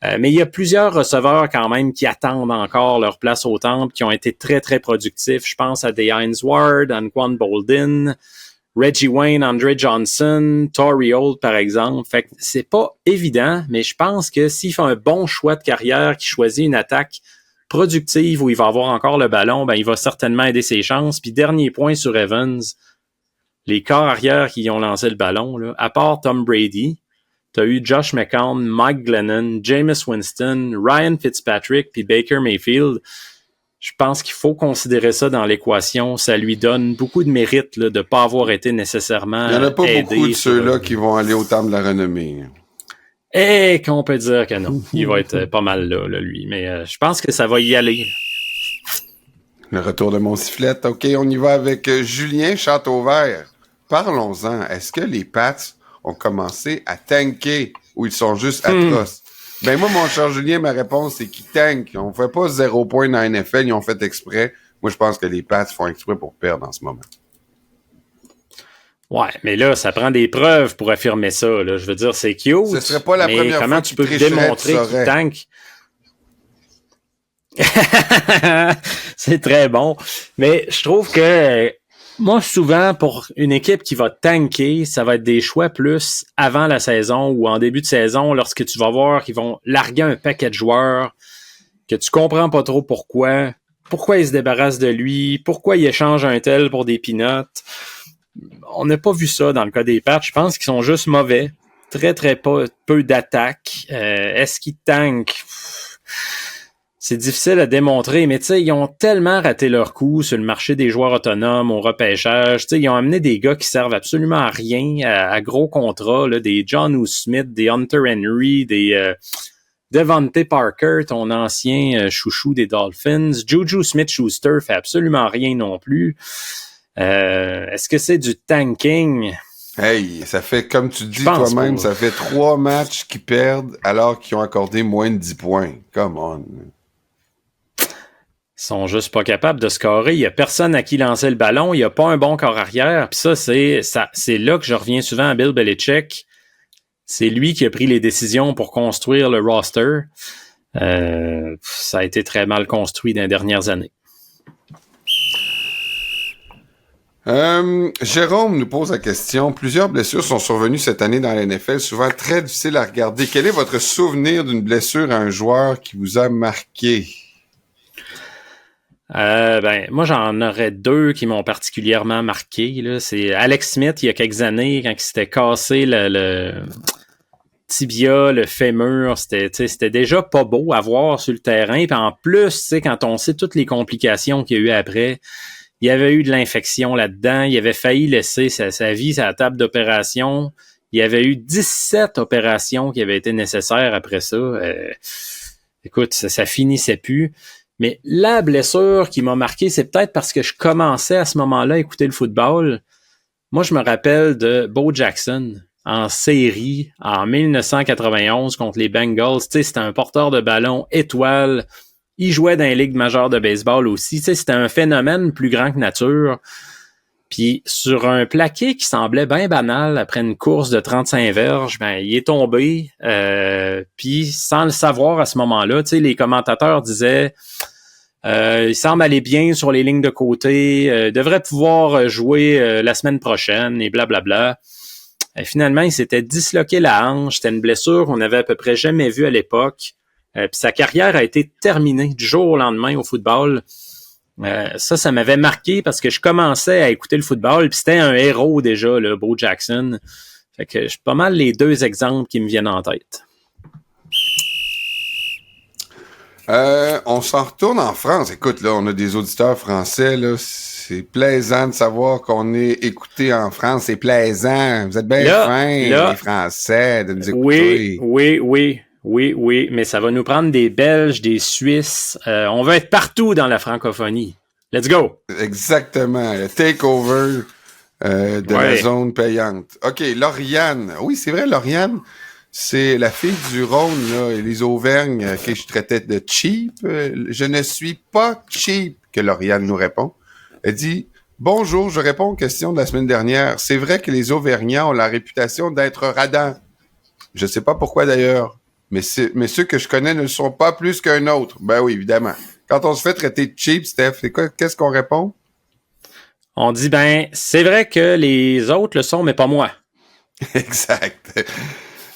Mais il y a plusieurs receveurs quand même qui attendent encore leur place au temple, qui ont été très, très productifs. Je pense à des Hines Ward, Anquan Boldin, Reggie Wayne, Andre Johnson, Torrey Holt, par exemple. Fait que c'est pas évident, mais je pense que s'il fait un bon choix de carrière, qu'il choisit une attaque productive où il va avoir encore le ballon, ben il va certainement aider ses chances. Puis dernier point sur Evans, les corps arrière qui ont lancé le ballon, là, à part Tom Brady, tu as eu Josh McCown, Mike Glennon, Jameis Winston, Ryan Fitzpatrick puis Baker Mayfield. Je pense qu'il faut considérer ça dans l'équation. Ça lui donne beaucoup de mérite là, de ne pas avoir été nécessairement il n'y en a pas aidé beaucoup de ceux-là qui vont aller au temple de la renommée. Et qu'on peut dire que non. Il va être pas mal là lui. Mais je pense que ça va y aller. Le retour de mon sifflet. OK, on y va avec Julien Châteauvert. Parlons-en. Est-ce que les Pats ont commencé à tanker ou ils sont juste atroces? Ben moi, mon cher Julien, ma réponse, c'est qu'ils tankent. On fait pas 0 points dans la NFL, ils ont fait exprès. Moi, je pense que les Pats font exprès pour perdre en ce moment. Ouais, mais là, ça prend des preuves pour affirmer ça. Là. Je veux dire, c'est cute. Ce serait pas la première comment fois tu peux démontrer qu'ils tankent? C'est très bon. Mais je trouve que moi, souvent, pour une équipe qui va tanker, ça va être des choix plus avant la saison ou en début de saison, lorsque tu vas voir qu'ils vont larguer un paquet de joueurs que tu comprends pas trop pourquoi. pourquoi ils se débarrassent de lui, pourquoi ils échangent un tel pour des peanuts. On n'a pas vu ça dans le cas des Pats. Je pense qu'ils sont juste mauvais. Très, très peu d'attaques. Est-ce qu'ils tankent? C'est difficile à démontrer, mais tu sais, ils ont tellement raté leur coup sur le marché des joueurs autonomes, au repêchage. Tu sais, ils ont amené des gars qui servent absolument à rien, à gros contrats, là, des John Smith, des Hunter Henry, des Devontae Parker, ton ancien chouchou des Dolphins. Juju Smith-Schuster fait absolument rien non plus. Est-ce que c'est du tanking? Hey, ça fait, comme tu dis toi-même, ça fait 3 matchs qu'ils perdent alors qu'ils ont accordé moins de 10 points. Come on. Ils sont juste pas capables de scorer. Il y a personne à qui lancer le ballon. Il y a pas un bon corps arrière. Puis ça, c'est là que je reviens souvent à Bill Belichick. C'est lui qui a pris les décisions pour construire le roster. Ça a été très mal construit dans les dernières années. Jérôme nous pose la question. Plusieurs blessures sont survenues cette année dans la NFL, souvent très difficiles à regarder. Quel est votre souvenir d'une blessure à un joueur qui vous a marqué? Moi, j'en aurais 2 qui m'ont particulièrement marqué. Là. C'est Alex Smith, il y a quelques années, quand il s'était cassé le tibia, le fémur. C'était déjà pas beau à voir sur le terrain. Puis en plus, quand on sait toutes les complications qu'il y a eu après, il y avait eu de l'infection là-dedans. Il avait failli laisser sa vie sur la table d'opération. Il y avait eu 17 opérations qui avaient été nécessaires après ça. Écoute, ça finissait plus. Mais la blessure qui m'a marqué, c'est peut-être parce que je commençais à ce moment-là à écouter le football. Moi, je me rappelle de Bo Jackson en série en 1991 contre les Bengals. Tu sais, c'était un porteur de ballon étoile. Il jouait dans les ligues majeures de baseball aussi. Tu sais, c'était un phénomène plus grand que nature. Puis sur un plaqué qui semblait bien banal après une course de 35 verges, il est tombé. Puis sans le savoir à ce moment-là, tu sais, les commentateurs disaient il semble aller bien sur les lignes de côté, devrait pouvoir jouer la semaine prochaine et blablabla. Et finalement, il s'était disloqué la hanche. C'était une blessure qu'on n'avait à peu près jamais vue à l'époque. Puis sa carrière a été terminée du jour au lendemain au football. Ça m'avait marqué parce que je commençais à écouter le football, puis c'était un héros déjà, là, Bo Jackson. Fait que j'ai pas mal les 2 exemples qui me viennent en tête. On s'en retourne en France. Écoute, là, on a des auditeurs français, là. C'est plaisant de savoir qu'on est écouté en France. C'est plaisant. Vous êtes bien fins, les Français, de nous écouter. Oui, mais ça va nous prendre des Belges, des Suisses. On va être partout dans la francophonie. Let's go! Exactement. Le takeover de la zone payante. OK, Lauriane. Oui, c'est vrai, Lauriane. C'est la fille du Rhône, là, et les Auvergnes, que je traitais de cheap. Je ne suis pas cheap, que Lauriane nous répond. Elle dit « Bonjour, je réponds aux questions de la semaine dernière. C'est vrai que les Auvergnats ont la réputation d'être radins. Je sais pas pourquoi d'ailleurs. Mais ceux que je connais ne le sont pas plus qu'un autre. » Ben oui, évidemment. Quand on se fait traiter de cheap, Steph, qu'est-ce qu'on répond? On dit, c'est vrai que les autres le sont, mais pas moi. Exact.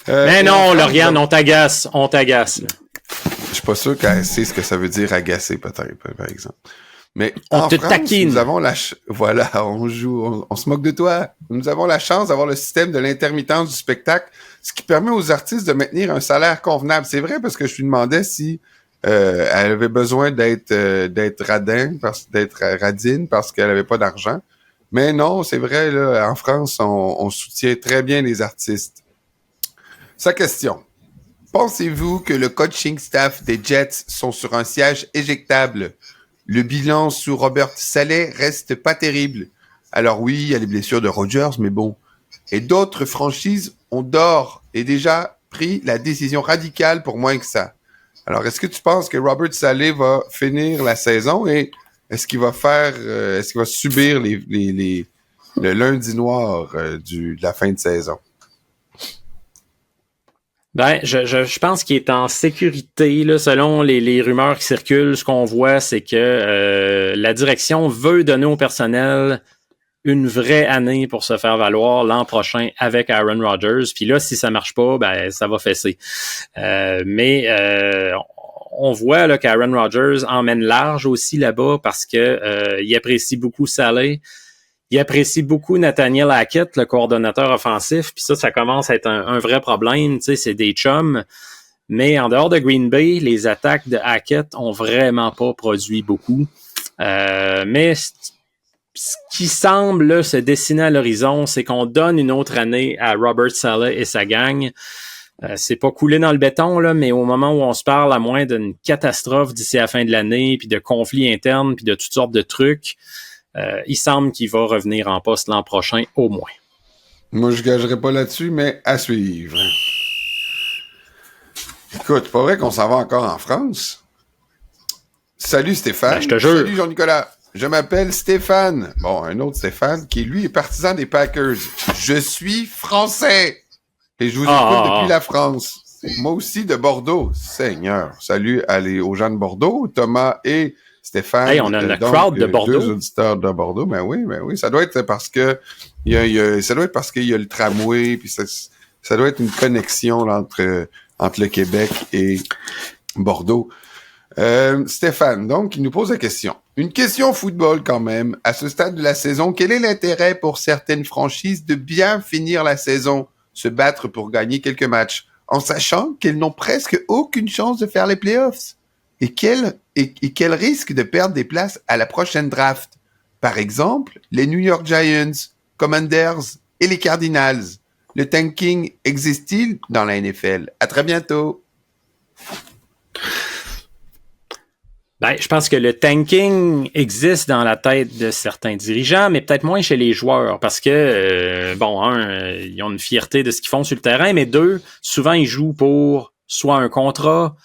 Mais non, Lauriane, on t'agace. Je suis pas sûr qu'elle sait ce que ça veut dire agacer, peut-être, par exemple. Mais on te taquine. Nous avons voilà, on joue, on se moque de toi. Nous avons la chance d'avoir le système de l'intermittence du spectacle, ce qui permet aux artistes de maintenir un salaire convenable. C'est vrai parce que je lui demandais si elle avait besoin d'être radine parce qu'elle avait pas d'argent. Mais non, c'est vrai, là, en France, on soutient très bien les artistes. Sa question. Pensez-vous que le coaching staff des Jets sont sur un siège éjectable? Le bilan sous Robert Saleh reste pas terrible. Alors oui, il y a les blessures de Rodgers, mais bon. Et d'autres franchises ont d'or et déjà pris la décision radicale pour moins que ça. Alors, est-ce que tu penses que Robert Saleh va finir la saison et est-ce qu'il va subir le lundi noir de la fin de saison? Je pense qu'il est en sécurité. Là, selon les rumeurs qui circulent, ce qu'on voit, c'est que la direction veut donner au personnel une vraie année pour se faire valoir l'an prochain avec Aaron Rodgers. Puis là, si ça marche pas, ça va fesser. Mais on voit là, qu'Aaron Rodgers emmène large aussi là-bas parce que il apprécie beaucoup Saleh. Il apprécie beaucoup Nathaniel Hackett, le coordonnateur offensif. Puis ça commence à être un vrai problème. Tu sais, c'est des chums. Mais en dehors de Green Bay, les attaques de Hackett ont vraiment pas produit beaucoup. Mais ce qui semble là, se dessiner à l'horizon, c'est qu'on donne une autre année à Robert Saleh et sa gang. C'est pas coulé dans le béton, là, mais au moment où on se parle, à moins d'une catastrophe d'ici à la fin de l'année, puis de conflits internes, puis de toutes sortes de trucs, il semble qu'il va revenir en poste l'an prochain, au moins. Moi, je gagerai pas là-dessus, mais à suivre. Écoute, pas vrai qu'on s'en va encore en France? Salut Stéphane. Ben, je te jure. Salut Jean-Nicolas. Je m'appelle Stéphane. Bon, un autre Stéphane qui, lui, est partisan des Packers. Je suis français. Et je vous écoute depuis la France. Moi aussi, de Bordeaux. Seigneur. Salut aux gens de Bordeaux, Thomas et Stéphane. Hey, on a le crowd de Bordeaux. Deux auditeurs de Bordeaux. Ben oui. Ça doit être parce que ça doit être parce qu'il y a le tramway, puis ça doit être une connexion là, entre le Québec et Bordeaux. Stéphane, donc, il nous pose la question. Une question football quand même. À ce stade de la saison, quel est l'intérêt pour certaines franchises de bien finir la saison, se battre pour gagner quelques matchs, en sachant qu'elles n'ont presque aucune chance de faire les playoffs? Et quel risque de perdre des places à la prochaine draft? Par exemple, les New York Giants, Commanders et les Cardinals. Le tanking existe-t-il dans la NFL? À très bientôt. Ben, je pense que le tanking existe dans la tête de certains dirigeants, mais peut-être moins chez les joueurs, parce que, ils ont une fierté de ce qu'ils font sur le terrain, mais deux, souvent, ils jouent pour soit un contrat,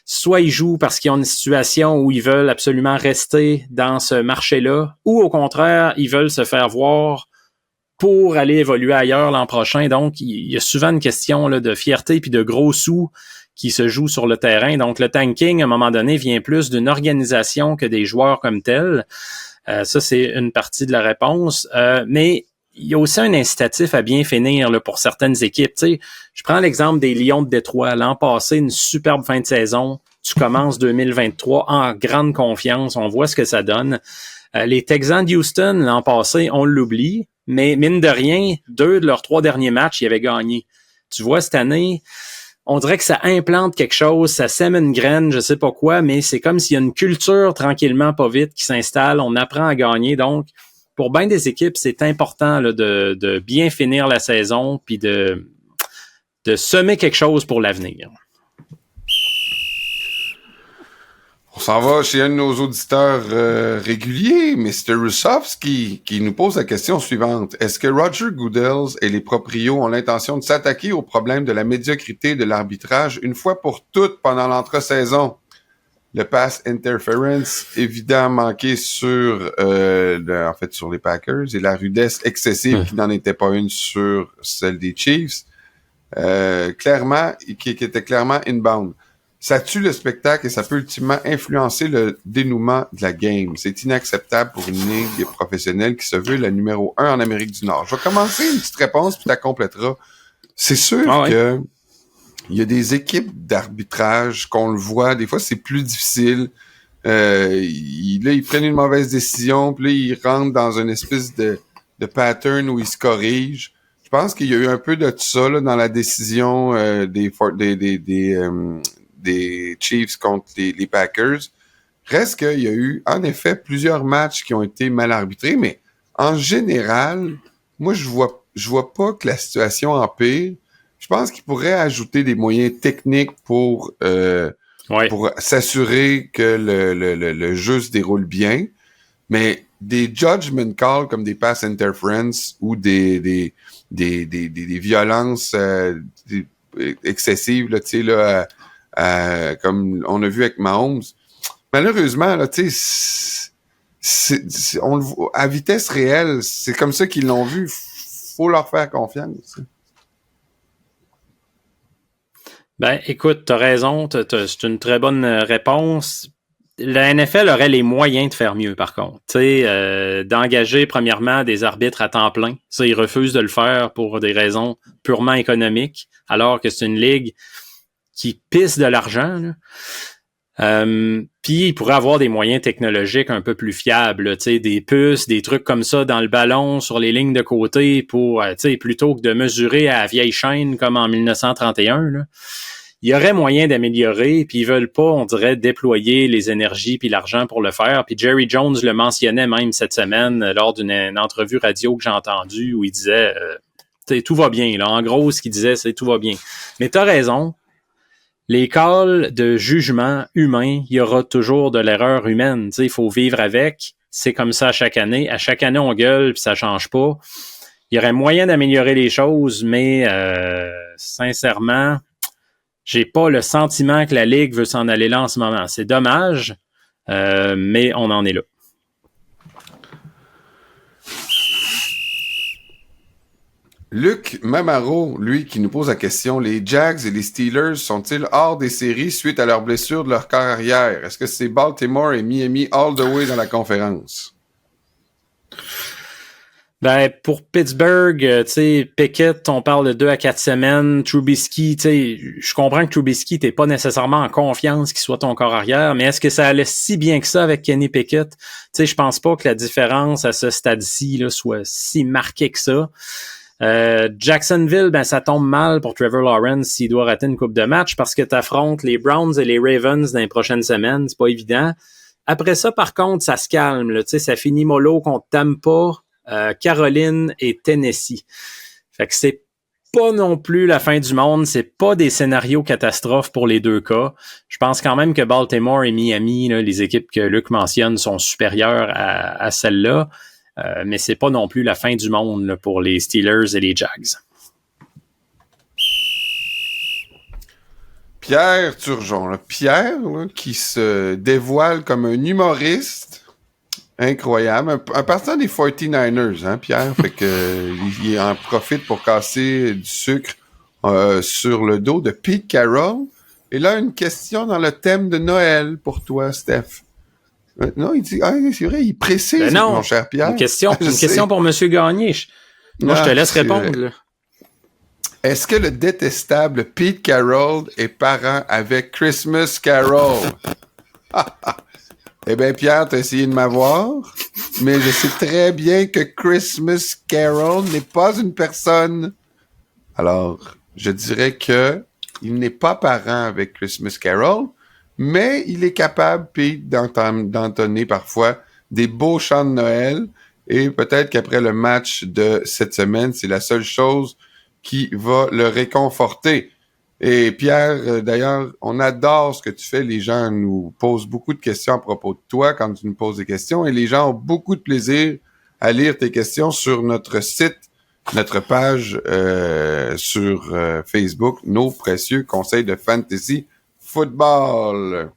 soit ils jouent parce qu'ils ont une situation où ils veulent absolument rester dans ce marché-là, ou au contraire, ils veulent se faire voir pour aller évoluer ailleurs l'an prochain. Donc, il y a souvent une question là, de fierté puis de gros sous qui se joue sur le terrain. Donc, le tanking, à un moment donné, vient plus d'une organisation que des joueurs comme tels. Ça, c'est une partie de la réponse. Mais il y a aussi un incitatif à bien finir là, pour certaines équipes. Tu sais, je prends l'exemple des Lions de Détroit. L'an passé, une superbe fin de saison. Tu commences 2023 en grande confiance. On voit ce que ça donne. Les Texans de Houston, l'an passé, on l'oublie. Mais mine de rien, 2 de leurs 3 derniers matchs, ils avaient gagné. Tu vois, cette année, on dirait que ça implante quelque chose, ça sème une graine, je sais pas quoi, mais c'est comme s'il y a une culture tranquillement, pas vite, qui s'installe. On apprend à gagner. Donc, pour bien des équipes, c'est important là, de bien finir la saison puis de semer quelque chose pour l'avenir. On s'en va chez un de nos auditeurs réguliers, Mr. Rusovski, qui nous pose la question suivante. Est-ce que Roger Goodell et les proprios ont l'intention de s'attaquer au problème de la médiocrité de l'arbitrage une fois pour toutes pendant l'entre-saison? Le pass interference évident manqué sur sur les Packers et la rudesse excessive qui n'en était pas une sur celle des Chiefs, qui était clairement inbound. Ça tue le spectacle et ça peut ultimement influencer le dénouement de la game. C'est inacceptable pour une ligue professionnelle qui se veut la numéro 1 en Amérique du Nord. Je vais commencer une petite réponse puis tu la compléteras. C'est sûr que il y a des équipes d'arbitrage qu'on le voit, des fois c'est plus difficile. Ils prennent une mauvaise décision, puis là, ils rentrent dans une espèce de pattern où ils se corrigent. Je pense qu'il y a eu un peu de ça là, dans la décision des Chiefs contre les Packers. Reste qu'il y a eu, en effet, plusieurs matchs qui ont été mal arbitrés, mais en général, moi, je vois pas que la situation empire. Je pense qu'il pourrait ajouter des moyens techniques pour s'assurer que le jeu se déroule bien, mais des judgment calls comme des pass interference ou des violences excessives là, tu sais là. Comme on a vu avec Mahomes. Malheureusement, là, tu sais, on le voit à vitesse réelle, c'est comme ça qu'ils l'ont vu. Faut leur faire confiance. Ben, écoute, t'as raison, c'est une très bonne réponse. La NFL aurait les moyens de faire mieux, par contre. Tu sais, d'engager premièrement des arbitres à temps plein. Ça, ils refusent de le faire pour des raisons purement économiques, alors que c'est une ligue qui pisse de l'argent. Puis il pourrait avoir des moyens technologiques un peu plus fiables, tu sais, des puces, des trucs comme ça dans le ballon, sur les lignes de côté, pour, tu sais, plutôt que de mesurer à la vieille chaîne comme en 1931, là. Il y aurait moyen d'améliorer, puis ils veulent pas, on dirait, déployer les énergies puis l'argent pour le faire. Puis Jerry Jones le mentionnait même cette semaine lors d'une entrevue radio que j'ai entendue où il disait tout va bien. Là. En gros, ce qu'il disait, c'est tout va bien. Mais t'as raison. Les calls de jugement humain, il y aura toujours de l'erreur humaine. Il faut vivre avec. C'est comme ça à chaque année. À chaque année, on gueule puis ça change pas. Il y aurait moyen d'améliorer les choses, mais sincèrement, j'ai pas le sentiment que la Ligue veut s'en aller là en ce moment. C'est dommage, mais on en est là. Luc Mamaro, lui, qui nous pose la question, les Jags et les Steelers sont-ils hors des séries suite à leur blessure de leur carrière? Est-ce que c'est Baltimore et Miami all the way dans la conférence? Ben, pour Pittsburgh, tu sais, Pickett, on parle de 2 à 4 semaines. Trubisky, tu sais, je comprends que Trubisky, t'es pas nécessairement en confiance qu'il soit ton corps arrière, mais est-ce que ça allait si bien que ça avec Kenny Pickett? Tu sais, je pense pas que la différence à ce stade-ci, là, soit si marquée que ça. Jacksonville, ben, ça tombe mal pour Trevor Lawrence s'il doit rater une coupe de match parce que t'affrontes les Browns et les Ravens dans les prochaines semaines. C'est pas évident. Après ça, par contre, ça se calme, là. Tu sais, ça finit mollo contre Tampa, Caroline et Tennessee. Fait que c'est pas non plus la fin du monde, c'est pas des scénarios catastrophes pour les deux cas. Je pense quand même que Baltimore et Miami, là, les équipes que Luc mentionne, sont supérieures à celles-là, mais c'est pas non plus la fin du monde là, pour les Steelers et les Jags. Pierre Turgeon, là. Pierre là, qui se dévoile comme un humoriste. Incroyable. Un partisan des 49ers, hein, Pierre? Fait que il en profite pour casser du sucre sur le dos de Pete Carroll. Et là, une question dans le thème de Noël pour toi, Steph. Non, il dit, c'est vrai, il précise, non, mon cher Pierre. Une question pour M. Gagné. Moi, je te laisse répondre. Là. Est-ce que le détestable Pete Carroll est parent avec Christmas Carroll? Eh bien, Pierre, t'as essayé de m'avoir, mais je sais très bien que Christmas Carroll n'est pas une personne. Alors, je dirais que il n'est pas parent avec Christmas Carroll, mais il est capable, Pete, d'entonner parfois des beaux chants de Noël, et peut-être qu'après le match de cette semaine, c'est la seule chose qui va le réconforter. Et Pierre, d'ailleurs, on adore ce que tu fais. Les gens nous posent beaucoup de questions à propos de toi quand tu nous poses des questions et les gens ont beaucoup de plaisir à lire tes questions sur notre site, notre page sur Facebook, Nos précieux conseils de fantasy football.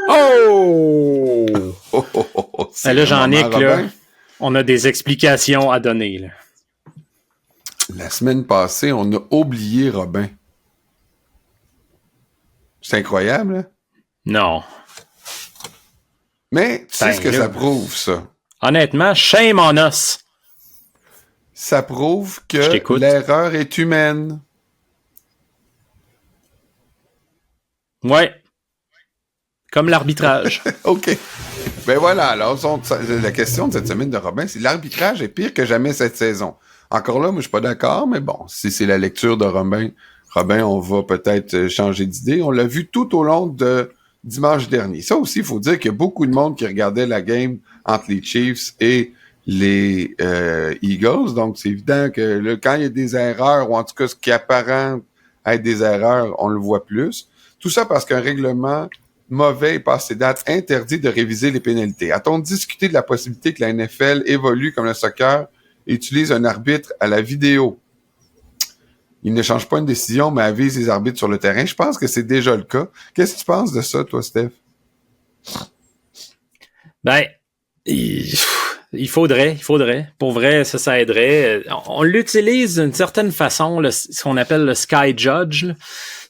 Oh! Là, j'en ai que là, Robin. on a des explications à donner. Là. La semaine passée, on a oublié Robin. C'est incroyable, hein? Non. Mais tu sais ce que ça prouve, ça? Honnêtement, shame on us. Ça prouve que l'erreur est humaine. Ouais. Comme l'arbitrage. OK. Ben voilà, alors, la question de cette semaine de Robin, c'est l'arbitrage est pire que jamais cette saison. Encore là, moi, je suis pas d'accord, mais bon, si c'est la lecture de Robin, on va peut-être changer d'idée. On l'a vu tout au long de dimanche dernier. Ça aussi, il faut dire qu'il y a beaucoup de monde qui regardait la game entre les Chiefs et les Eagles. Donc, c'est évident que là, quand il y a des erreurs, ou en tout cas, ce qui apparente être des erreurs, on le voit plus. Tout ça parce qu'un règlement mauvais et passé date interdit de réviser les pénalités. A-t-on discuté de la possibilité que la NFL évolue comme le soccer et utilise un arbitre à la vidéo? Il ne change pas une décision, mais avise les arbitres sur le terrain. Je pense que c'est déjà le cas. Qu'est-ce que tu penses de ça, toi, Steph? Ben, il faudrait. Pour vrai, ça aiderait. On l'utilise d'une certaine façon, ce qu'on appelle le Sky Judge, là.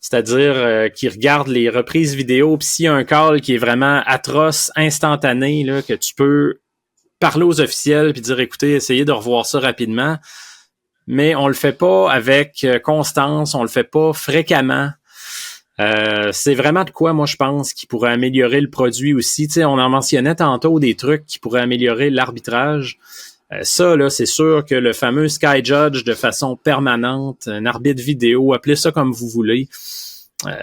C'est-à-dire qui regarde les reprises vidéo, puis s'il y a un call qui est vraiment atroce, instantané, là, que tu peux parler aux officiels puis dire, écoutez, essayez de revoir ça rapidement. Mais on le fait pas avec constance, on le fait pas fréquemment. C'est vraiment de quoi, moi, je pense, qui pourrait améliorer le produit aussi. Tu sais, on en mentionnait tantôt des trucs qui pourraient améliorer l'arbitrage. Ça, là, c'est sûr que le fameux Sky Judge de façon permanente, un arbitre vidéo, appelez ça comme vous voulez.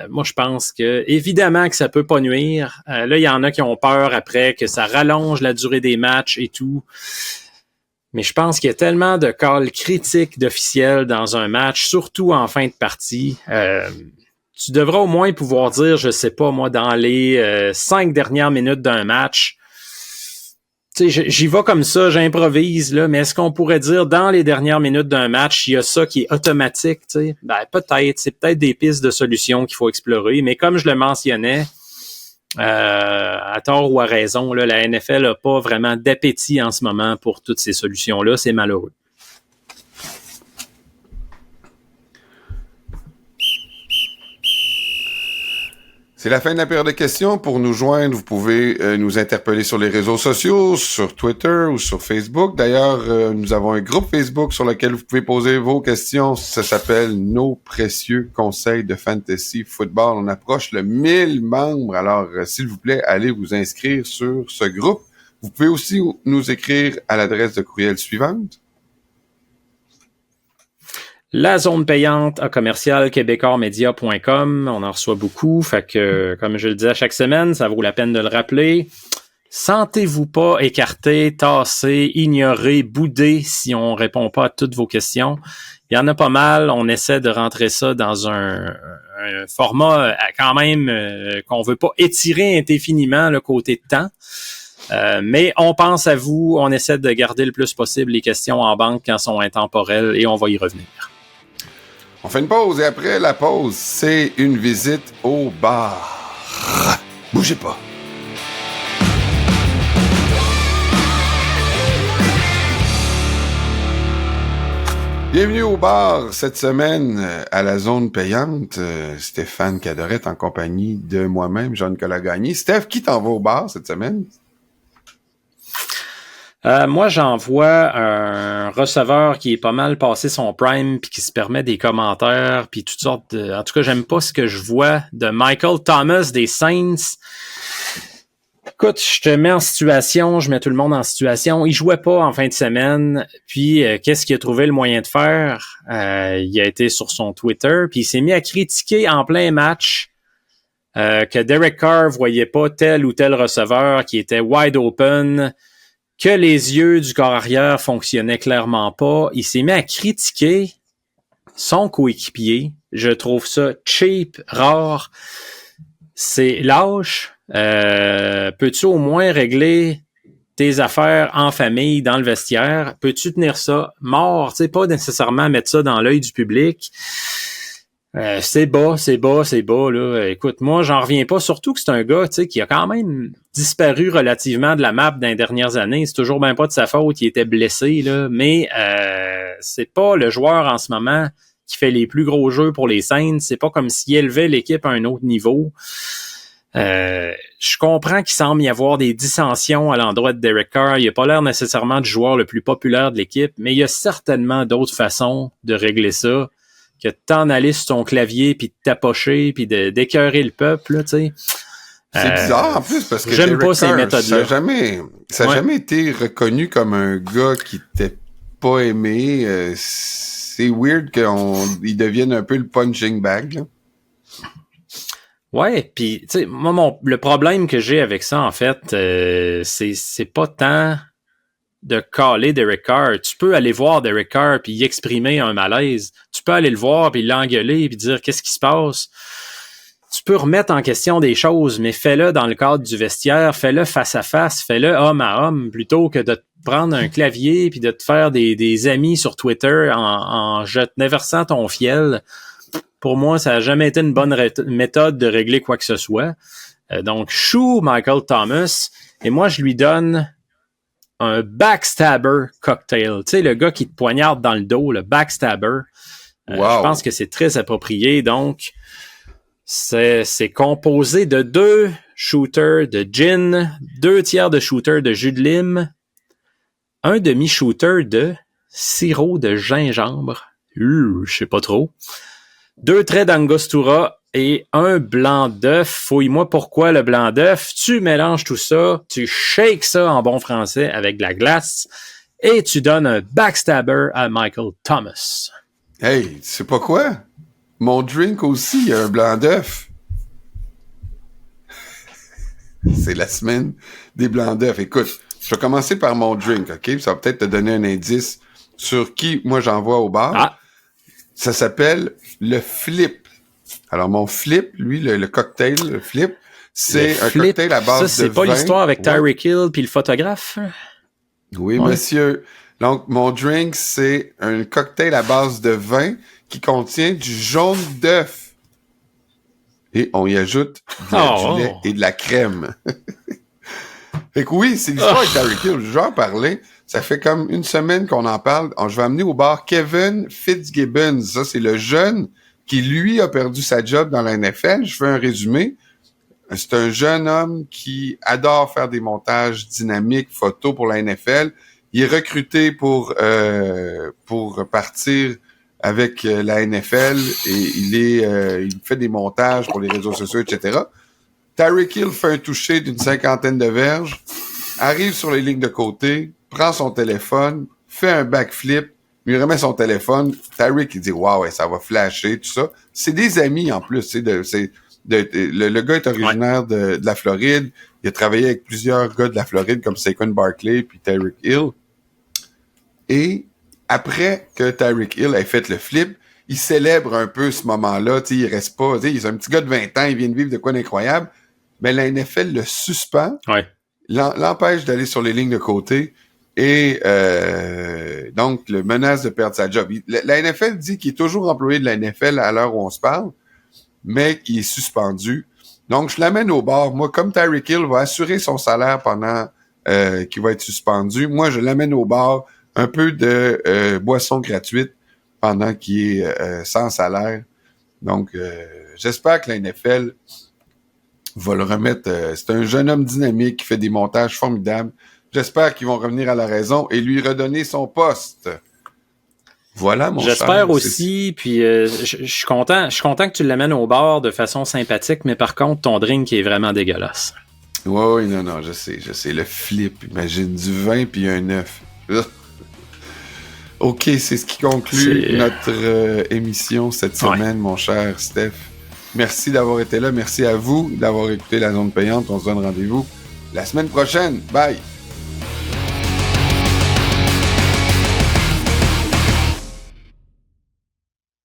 Moi, je pense que, évidemment, que ça peut pas nuire. Là, il y en a qui ont peur après que ça rallonge la durée des matchs et tout. Mais je pense qu'il y a tellement de calls critiques d'officiels dans un match, surtout en fin de partie. Tu devras au moins pouvoir dire, je sais pas, moi, dans les 5 dernières minutes d'un match, tu sais, j'y vais comme ça, j'improvise, là, mais est-ce qu'on pourrait dire, dans les dernières minutes d'un match, il y a ça qui est automatique, tu sais? Ben, peut-être, c'est peut-être des pistes de solutions qu'il faut explorer, mais comme je le mentionnais, à tort ou à raison, là, la NFL n'a pas vraiment d'appétit en ce moment pour toutes ces solutions-là, c'est malheureux. C'est la fin de la période de questions. Pour nous joindre, vous pouvez nous interpeller sur les réseaux sociaux, sur Twitter ou sur Facebook. D'ailleurs, nous avons un groupe Facebook sur lequel vous pouvez poser vos questions. Ça s'appelle Nos précieux conseils de fantasy football. On approche le 1000 membres. Alors, s'il vous plaît, allez vous inscrire sur ce groupe. Vous pouvez aussi nous écrire à l'adresse de courriel suivante. La zone payante à commercial québécoismedia.com. On en reçoit beaucoup. Fait que, comme je le dis à chaque semaine, ça vaut la peine de le rappeler. Sentez-vous pas écarté, tassé, ignoré, boudé si on répond pas à toutes vos questions. Il y en a pas mal. On essaie de rentrer ça dans un format quand même qu'on veut pas étirer indéfiniment le côté de temps. Mais on pense à vous. On essaie de garder le plus possible les questions en banque quand elles sont intemporelles et on va y revenir. On fait une pause et après la pause, c'est une visite au bar. Bougez pas. Bienvenue au bar cette semaine à la zone payante. Stéphane Cadorette en compagnie de moi-même, Jean-Nicolas Gagné. Steph, qui t'en va au bar cette semaine? Moi, j'envoie un receveur qui est pas mal passé son prime puis qui se permet des commentaires puis toutes sortes de... En tout cas, j'aime pas ce que je vois de Michael Thomas des Saints. Écoute, je te mets en situation, je mets tout le monde en situation. Il jouait pas en fin de semaine, puis qu'est-ce qu'il a trouvé le moyen de faire? Il a été sur son Twitter, puis il s'est mis à critiquer en plein match que Derek Carr voyait pas tel ou tel receveur qui était wide open, que les yeux du corps arrière fonctionnaient clairement pas. Il s'est mis à critiquer son coéquipier. Je trouve ça cheap, rare. C'est lâche. Peux-tu au moins régler tes affaires en famille, dans le vestiaire? Peux-tu tenir ça mort? Tu sais, pas nécessairement mettre ça dans l'œil du public. C'est bas, là. Écoute, moi, j'en reviens pas. Surtout que c'est un gars, tu sais, qui a quand même disparu relativement de la map dans les dernières années. C'est toujours bien pas de sa faute. Il était blessé, là. Mais c'est pas le joueur en ce moment qui fait les plus gros jeux pour les Saints. C'est pas comme s'il élevait l'équipe à un autre niveau. Je comprends qu'il semble y avoir des dissensions à l'endroit de Derek Carr. Il n'a pas l'air nécessairement du joueur le plus populaire de l'équipe, mais il y a certainement d'autres façons de régler ça que de t'en aller sur ton clavier puis de tapocher puis d'écœurer le peuple, là, tu sais. C'est bizarre en plus parce que j'aime Derek pas ces Carr, méthodes-là. Ça n'a jamais été reconnu comme un gars qui était pas aimé. C'est weird qu'il devienne un peu le punching bag, là. Ouais, puis tu sais, moi le problème que j'ai avec ça en fait, c'est pas tant de caler Derek Carr. Tu peux aller voir Derek Carr puis y exprimer un malaise. Tu peux aller le voir puis l'engueuler puis dire qu'est-ce qui se passe. Tu peux remettre en question des choses, mais fais-le dans le cadre du vestiaire, fais-le face à face, fais-le homme à homme, plutôt que de te prendre un clavier puis de te faire des amis sur Twitter en versant ton fiel. Pour moi, ça n'a jamais été une bonne méthode de régler quoi que ce soit. Donc, chou Michael Thomas, et moi, je lui donne un backstabber cocktail. Tu sais, le gars qui te poignarde dans le dos, le backstabber. Wow. Je pense que c'est très approprié. Donc, c'est composé de 2 shooters de gin, 2 tiers de shooter de jus de lime, un demi-shooter de sirop de gingembre. Je sais pas trop. 2 traits d'angostura et un blanc d'œuf. Fouille-moi pourquoi le blanc d'œuf. Tu mélanges tout ça, tu shakes ça en bon français avec de la glace et tu donnes un backstabber à Michael Thomas. Hey, tu sais pas quoi? Mon drink aussi, il y a un blanc d'œuf. C'est la semaine des blancs d'œufs. Écoute, je vais commencer par mon drink, OK? Ça va peut-être te donner un indice sur qui, moi, j'envoie au bar. Ah. Ça s'appelle le Flip. Alors, mon Flip, lui, le cocktail, le Flip, c'est un cocktail à base de vin. Ça, c'est pas l'histoire avec Tyreek Hill puis le photographe? Oui, monsieur. Donc, mon drink, c'est un cocktail à base de vin qui contient du jaune d'œuf. Et on y ajoute du lait et de la crème. Fait que oui, c'est l'histoire avec Tyreek Hill. Je vais en parler. Ça fait comme une semaine qu'on en parle. Je vais amener au bar Kevin Fitzgibbons. Ça, c'est le jeune qui, lui, a perdu sa job dans la NFL. Je fais un résumé. C'est un jeune homme qui adore faire des montages dynamiques, photos pour la NFL. Il est recruté pour partir avec la NFL et il fait des montages pour les réseaux sociaux, etc. Tyreek Hill fait un toucher d'une 50aine de verges, arrive sur les lignes de côté, prend son téléphone, fait un backflip, lui remet son téléphone. Tyreek, il dit « Wow, ouais, ça va flasher, tout ça. » C'est des amis en plus. Le gars est originaire de la Floride. Il a travaillé avec plusieurs gars de la Floride comme Saquon Barkley puis Tyreek Hill. Et après que Tyreek Hill ait fait le flip, il célèbre un peu ce moment-là. Il reste pas. Il est un petit gars de 20 ans, il vient de vivre de quoi d'incroyable. Mais la NFL le suspend, l'empêche d'aller sur les lignes de côté et donc le menace de perdre sa job. La NFL dit qu'il est toujours employé de la NFL à l'heure où on se parle, mais qu'il est suspendu. Donc, je l'amène au bar. Moi, comme Tyreek Hill va assurer son salaire pendant qu'il va être suspendu, moi, je l'amène au bar, un peu de boisson gratuite pendant qu'il est sans salaire. Donc, j'espère que la NFL va le remettre. C'est un jeune homme dynamique qui fait des montages formidables. J'espère qu'ils vont revenir à la raison et lui redonner son poste. Voilà, mon cher. J'espère aussi, puis je suis content que tu l'amènes au bar de façon sympathique, mais par contre, ton drink est vraiment dégueulasse. Oui, non, je sais. Le flip, imagine, du vin puis un œuf. OK, c'est ce qui conclut notre émission cette semaine, mon cher Steph. Merci d'avoir été là. Merci à vous d'avoir écouté La Zone Payante. On se donne rendez-vous la semaine prochaine. Bye!